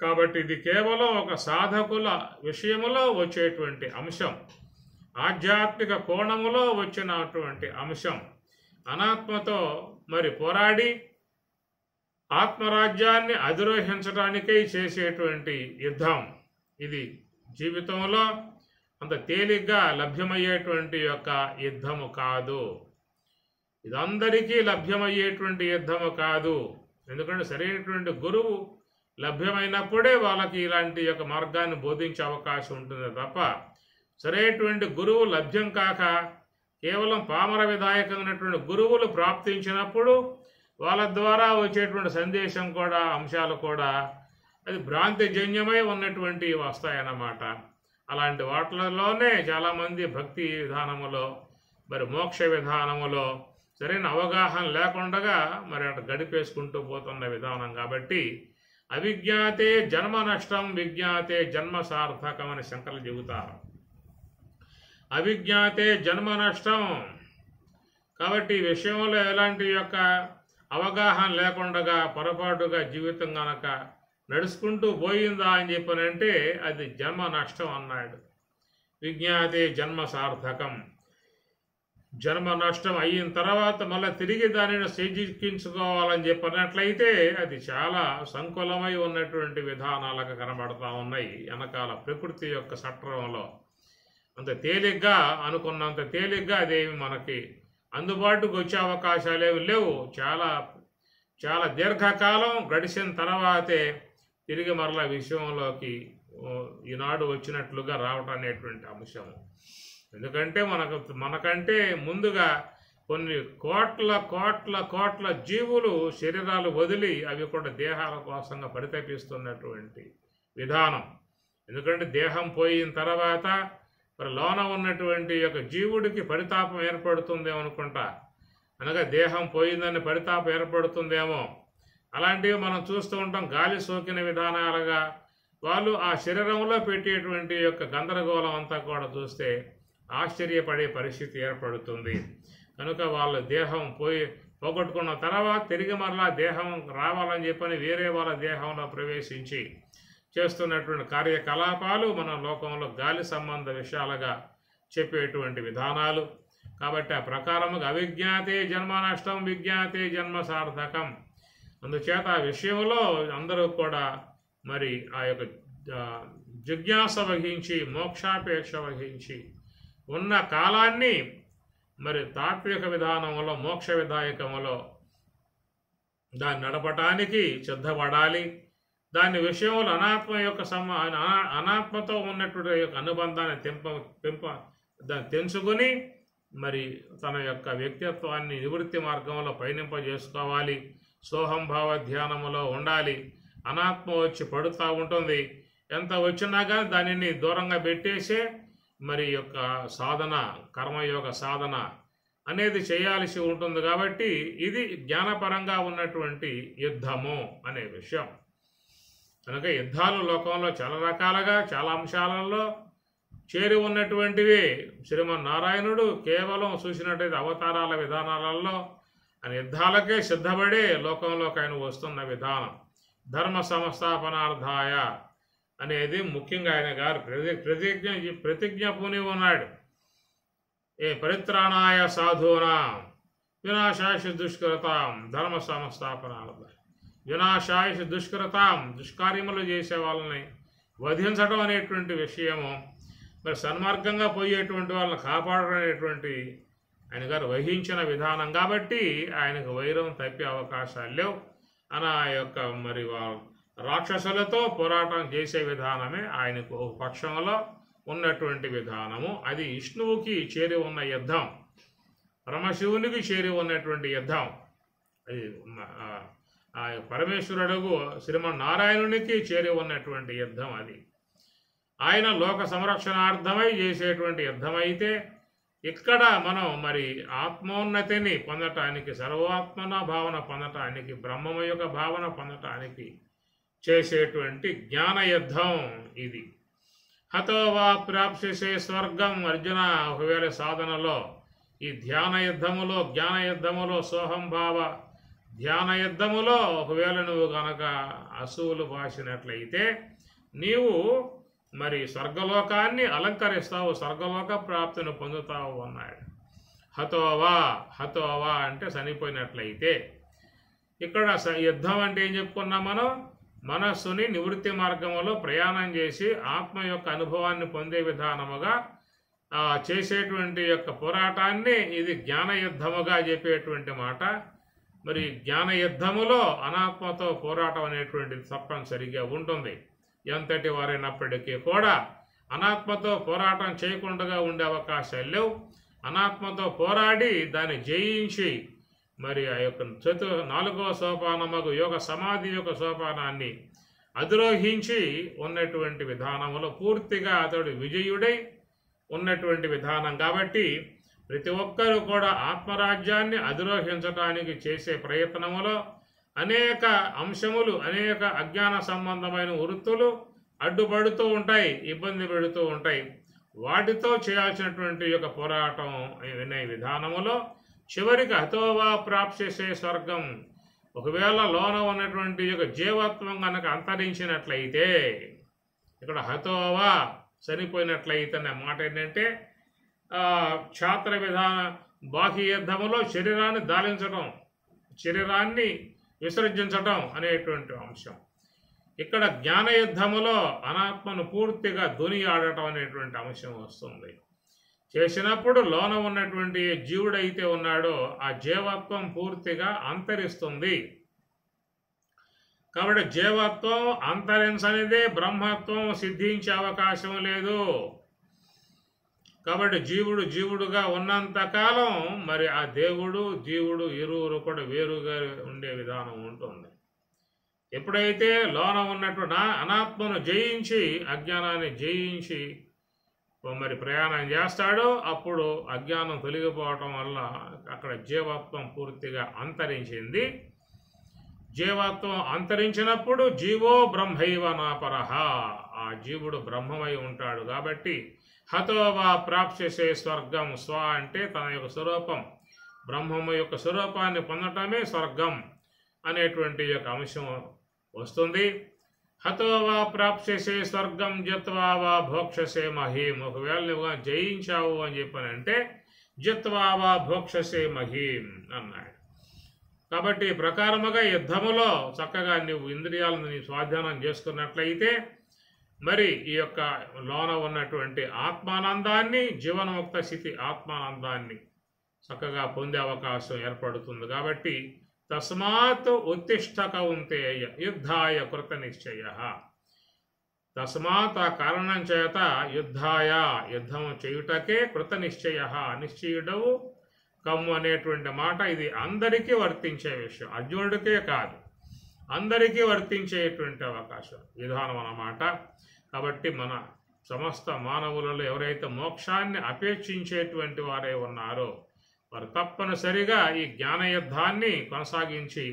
కాబట్టి ఇది కేవలం ఒక సాధకుల విషయములో వచ్చేటువంటి అంశం, ఆధ్యాత్మిక కోణములో వచ్చినటువంటి అంశం. అనాత్మతో మరి పోరాడి ఆత్మరాజ్యాన్ని అధిరోహించడానికై చేసేటువంటి యుద్ధం. ఇది జీవితంలో అంత తేలిగ్గా లభ్యమయ్యేటువంటి యొక్క యుద్ధము కాదు. ఇది అందరికీ లభ్యమయ్యేటువంటి యుద్ధము కాదు. ఎందుకంటే సరైనటువంటి గురువు లభ్యమైనప్పుడే వాళ్ళకి ఇలాంటి యొక్క మార్గాన్ని బోధించే అవకాశం ఉంటుంది తప్ప, సరైనటువంటి గురువు లభ్యం కాక కేవలం పామర విధాయకమైనటువంటి గురువులు ప్రాప్తించినప్పుడు వాళ్ళ ద్వారా వచ్చేటువంటి సందేశం కూడా, అంశాలు కూడా అది భ్రాంతిజన్యమై ఉన్నటువంటి వస్తాయన్నమాట. అలాంటి వాటిలోనే చాలామంది భక్తి విధానములో మరి మోక్ష విధానములో సరైన అవగాహన లేకుండా మరి అటు గడిపేసుకుంటూ పోతున్న విధానం. కాబట్టి అవిజ్ఞాతే జన్మ నష్టం, విజ్ఞాతే జన్మ సార్థకం అని శంకరులు చెబుతారు. అవిజ్ఞాతే జన్మ నష్టం. కాబట్టి ఈ విషయంలో ఎలాంటి యొక్క అవగాహన లేకుండా పొరపాటుగా జీవితం కనుక నడుచుకుంటూ పోయిందా అని చెప్పనంటే అది జన్మ నష్టం అన్నాడు. విజ్ఞాతే జన్మ సార్థకం. జన్మ నష్టం అయిన తర్వాత మళ్ళీ తిరిగి దానిని చేజిక్కించుకోవాలని చెప్పినట్లయితే అది చాలా సంకులమై ఉన్నటువంటి విధానాలకు కనబడతా ఉన్నాయి. వెనకాల ప్రకృతి యొక్క సట్రంలో అంత తేలిగ్గా అనుకున్నంత తేలిగ్గా అదేమి మనకి అందుబాటుకు వచ్చే అవకాశాలు ఏమి లేవు. చాలా చాలా దీర్ఘకాలం గడిచిన తర్వాతే తిరిగి మరలా విషయంలోకి ఈనాడు వచ్చినట్లుగా రావటం అనేటువంటి అంశం. ఎందుకంటే మనకంటే ముందుగా కొన్ని కోట్ల కోట్ల కోట్ల జీవులు శరీరాలు వదిలి అవి కూడా దేహాల కోసంగా పరితపిస్తున్నటువంటి విధానం. ఎందుకంటే దేహం పోయిన తర్వాత మరి లోన ఉన్నటువంటి యొక్క జీవుడికి పరితాపం ఏర్పడుతుందేమో అనుకుంటా, అనగా దేహం పోయిందని పరితాపం ఏర్పడుతుందేమో. అలాంటివి మనం చూస్తూ ఉంటాం. గాలి సోకిన విధానాలుగా వాళ్ళు ఆ శరీరంలో పెట్టేటువంటి యొక్క గందరగోళం అంతా కూడా చూస్తే ఆశ్చర్యపడే పరిస్థితి ఏర్పడుతుంది. కనుక వాళ్ళ దేహం పోగొట్టుకున్న తర్వాత తిరిగి మరలా దేహం రావాలని చెప్పని వేరే వాళ్ళ దేహంలో ప్రవేశించి చేస్తున్నటువంటి కార్యకలాపాలు మన లోకంలో గాలి సంబంధ విషయాలుగా చెప్పేటువంటి విధానాలు. కాబట్టి ఆ ప్రకారముగా అవిజ్ఞాతే జన్మ నష్టం, విజ్ఞాతే జన్మ సార్థకం. అందుచేత ఆ విషయంలో అందరూ కూడా మరి ఆ యొక్క జిజ్ఞాస వహించి మోక్షాపేక్ష వహించి ఉన్న కాలాన్ని మరి తాత్విక విధానంలో మోక్ష విధాయకంలో దాన్ని నడపటానికి సిద్ధపడాలి. దాని విషయంలో అనాత్మ యొక్క అనాత్మతో ఉన్నటువంటి యొక్క అనుబంధాన్ని దాన్ని తెంచుకొని మరి తన యొక్క వ్యక్తిత్వాన్ని నివృత్తి మార్గంలో పయనింపజేసుకోవాలి. సోహంభావ ధ్యానములో ఉండాలి. అనాత్మ వచ్చి పడుతూ ఉంటుంది. ఎంత వచ్చినా కానీ దానిని దూరంగా పెట్టేసే మరి యొక్క సాధన, కర్మయోగ సాధన అనేది చేయాల్సి ఉంటుంది. కాబట్టి ఇది జ్ఞానపరంగా ఉన్నటువంటి యుద్ధము అనే విషయం. కనుక యుద్ధాలు లోకంలో చాలా రకాలుగా చాలా అంశాలలో చేరి ఉన్నటువంటివి. శ్రీమన్నారాయణుడు కేవలం చూసినట్టయితే అవతారాల విధానాలలో ఆయన యుద్ధాలకే సిద్ధపడే లోకంలోకి ఆయన వస్తున్న విధానం. ధర్మ సంస్థాపనార్థాయ అనేది ముఖ్యంగా ఆయన గారు ప్రతిజ్ఞ పూని ఉన్నాడు. ఏ పరిత్రాణాయ సాధూనా వినాశాయ దుష్కృతాం ధర్మ సంస్థాపనార్థ. వినాశాయ దుష్కృతాం, దుష్కార్యములు చేసే వాళ్ళని వధించడం అనేటువంటి విషయము, మరి సన్మార్గంగా పోయేటువంటి వాళ్ళని కాపాడడం అనేటువంటి ఆయన గారు వహించిన విధానం. కాబట్టి ఆయనకు వైరం తప్పే అవకాశాలు లేవు. ఆ యొక్క మరి రాక్షసులతో పోరాటం చేసే విధానమే ఆయనకు ఒక పక్షంలో ఉన్నటువంటి విధానము. అది విష్ణువుకి చేరి ఉన్న యుద్ధం, పరమశివునికి చేరి ఉన్నటువంటి యుద్ధం. అది ఆ పరమేశ్వరుడుగు శ్రీమన్నారాయణునికి చేరి ఉన్నటువంటి యుద్ధం. అది ఆయన లోక సంరక్షణార్థమై చేసేటువంటి యుద్ధం అయితే, ఇక్కడ మనం మరి ఆత్మోన్నతిని పొందటానికి, సర్వాత్మన భావన పొందటానికి, బ్రహ్మము యొక్క భావన పొందటానికి చేసేటువంటి జ్ఞాన యుద్ధం ఇది. హతో వా ప్రాప్స్యసే స్వర్గం. అర్జున, ఒకవేళ సాధనలో ఈ ధ్యాన యుద్ధములో, జ్ఞాన యుద్ధములో, సోహంభావ ధ్యాన యుద్ధములో ఒకవేళ నువ్వు కనుక అసూలు బాసినట్లయితే నీవు మరి స్వర్గలోకాన్ని అలంకరిస్తావు, స్వర్గలోక ప్రాప్తిని పొందుతావు అన్నాడు. హతోవా, హతోవా అంటే చనిపోయినట్లయితే. ఇక్కడ యుద్ధం అంటే ఏం చెప్పుకున్నాం మనం? మనస్సుని నివృత్తి మార్గంలో ప్రయాణం చేసి ఆత్మ యొక్క అనుభవాన్ని పొందే విధానముగా చేసేటువంటి యొక్క పోరాటాన్ని ఇది జ్ఞాన యుద్ధముగా చెప్పేటువంటి మాట. మరి జ్ఞాన యుద్ధములో అనాత్మతో పోరాటం అనేటువంటిది తప్పనిసరిగా ఉంటుంది. ఎంతటి వారైనప్పటికీ కూడా అనాత్మతో పోరాటం చేయకుండా ఉండే అవకాశాలు లేవు. అనాత్మతో పోరాడి దాన్ని జయించి మరి ఆ యొక్క 4వ సోపానముగు యోగ సమాధి యొక్క సోపానాన్ని అధిరోహించి ఉన్నటువంటి విధానములో పూర్తిగా అతడు విజయుడై ఉన్నటువంటి విధానం. కాబట్టి ప్రతి ఒక్కరూ కూడా ఆత్మరాజ్యాన్ని అధిరోహించడానికి చేసే ప్రయత్నములో అనేక అంశములు, అనేక అజ్ఞాన సంబంధమైన వృత్తులు అడ్డుపడుతూ ఉంటాయి, ఇబ్బంది పెడుతూ ఉంటాయి. వాటితో చేయాల్సినటువంటి యొక్క పోరాటం వినే విధానములో చివరికి హతోవా ప్రాప్స్యసే స్వర్గం. ఒకవేళ లోన ఉన్నటువంటి యొక్క జీవత్వం కనుక అంతరించినట్లయితే, ఇక్కడ హతోవా చనిపోయినట్లయితే అనే మాట ఏంటంటే క్షాత్ర విధాన బాహ్య యుద్ధములో శరీరాన్ని దాలించడం, శరీరాన్ని విసర్జించడం అనేటువంటి అంశం. ఇక్కడ జ్ఞాన యుద్ధములో అనాత్మను పూర్తిగా దునియాడటం అనేటువంటి అంశం వస్తుంది. చేసినప్పుడు లోన ఉన్నటువంటి జీవుడైతే ఉన్నాడో ఆ జీవత్వం పూర్తిగా అంతరిస్తుంది. కాబట్టి జీవత్వం అంతరించనిదే బ్రహ్మత్వం సిద్ధించే అవకాశం లేదు. కాబట్టి జీవుడుగా ఉన్నంతకాలం మరి ఆ దేవుడు జీవుడు ఇరువురు కూడా వేరుగా ఉండే విధానం ఉంటుంది. ఎప్పుడైతే లోన ఉన్నటువంటి అనాత్మను జయించి, అజ్ఞానాన్ని జయించి మరి ప్రయాణం చేస్తాడో అప్పుడు అజ్ఞానం తొలగిపోవటం వల్ల అక్కడ జీవత్వం పూర్తిగా అంతరించింది. జీవత్వం అంతరించినప్పుడు జీవో బ్రహ్మైవ నాపరహ, ఆ జీవుడు బ్రహ్మమై ఉంటాడు. కాబట్టి హతోవా ప్రాప్స్యసే స్వర్గం. స్వ అంటే తన యొక్క స్వరూపం, బ్రహ్మము యొక్క స్వరూపాన్ని పొందటమే స్వర్గం అనేటువంటి యొక్క అంశం వస్తుంది. హతోవా ప్రాప్స్యసే స్వర్గం జిత్వా వా భోక్షసే మహీం. ఒకవేళ నువ్వు జయించావు అని చెప్పానంటే జిత్వా వా భోక్షసే మహీం అన్నాడు. కాబట్టి ఈ ప్రకారముగా యుద్ధములో చక్కగా నువ్వు ఇంద్రియాలను నీ స్వాధీనం చేసుకున్నట్లయితే మరి ఈ యొక్క లోన ఉన్నటువంటి ఆత్మానందాన్ని, జీవన్ముక్త స్థితి ఆత్మానందాన్ని చక్కగా పొందే అవకాశం ఏర్పడుతుంది. కాబట్టి తస్మాత్ ఉత్తిష్ట కౌంతేయ యుద్ధాయ కృత నిశ్చయ. తస్మాత్ ఆ కారణం చేత యుద్ధం చేయుటకే కృత నిశ్చయ, నిశ్చయుడవు కమ్ము అనేటువంటి మాట ఇది అందరికీ వర్తించే విషయం. అర్జునుడికే కాదు, అందరికీ వర్తించేటువంటి అవకాశం విధానం అన్నమాట. కాబట్టి మన సమస్త మానవులలో ఎవరైతే మోక్షాన్ని అపేక్షించేటువంటి వారే ఉన్నారో వారు తప్పనిసరిగా ఈ జ్ఞాన యుద్ధాన్ని కొనసాగించి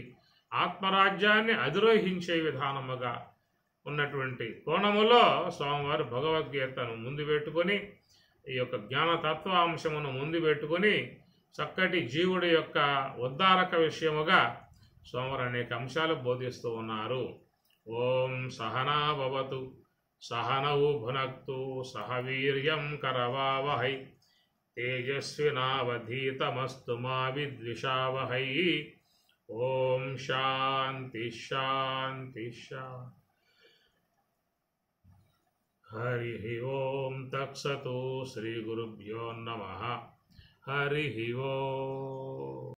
ఆత్మరాజ్యాన్ని అధిరోహించే విధానముగా ఉన్నటువంటి కోణములో స్వామివారు భగవద్గీతను ముందు పెట్టుకొని, ఈ యొక్క జ్ఞానతత్వాంశమును ముందు పెట్టుకొని చక్కటి జీవుడి యొక్క ఉద్ధారక విషయముగా స్వామివారు అనేక అంశాలు బోధిస్తూ ఉన్నారు. ఓం సహనా భవతు సహనౌ భునక్తు సహ వీర్యం కరవావహై తేజస్వినావధీతమస్తు మా విద్విషావహై. ఓం శాంతి శాంతి శాంతి. హరి ఓం తత్సతు. శ్రీ గురుభ్యో నమః. హరి ఓం.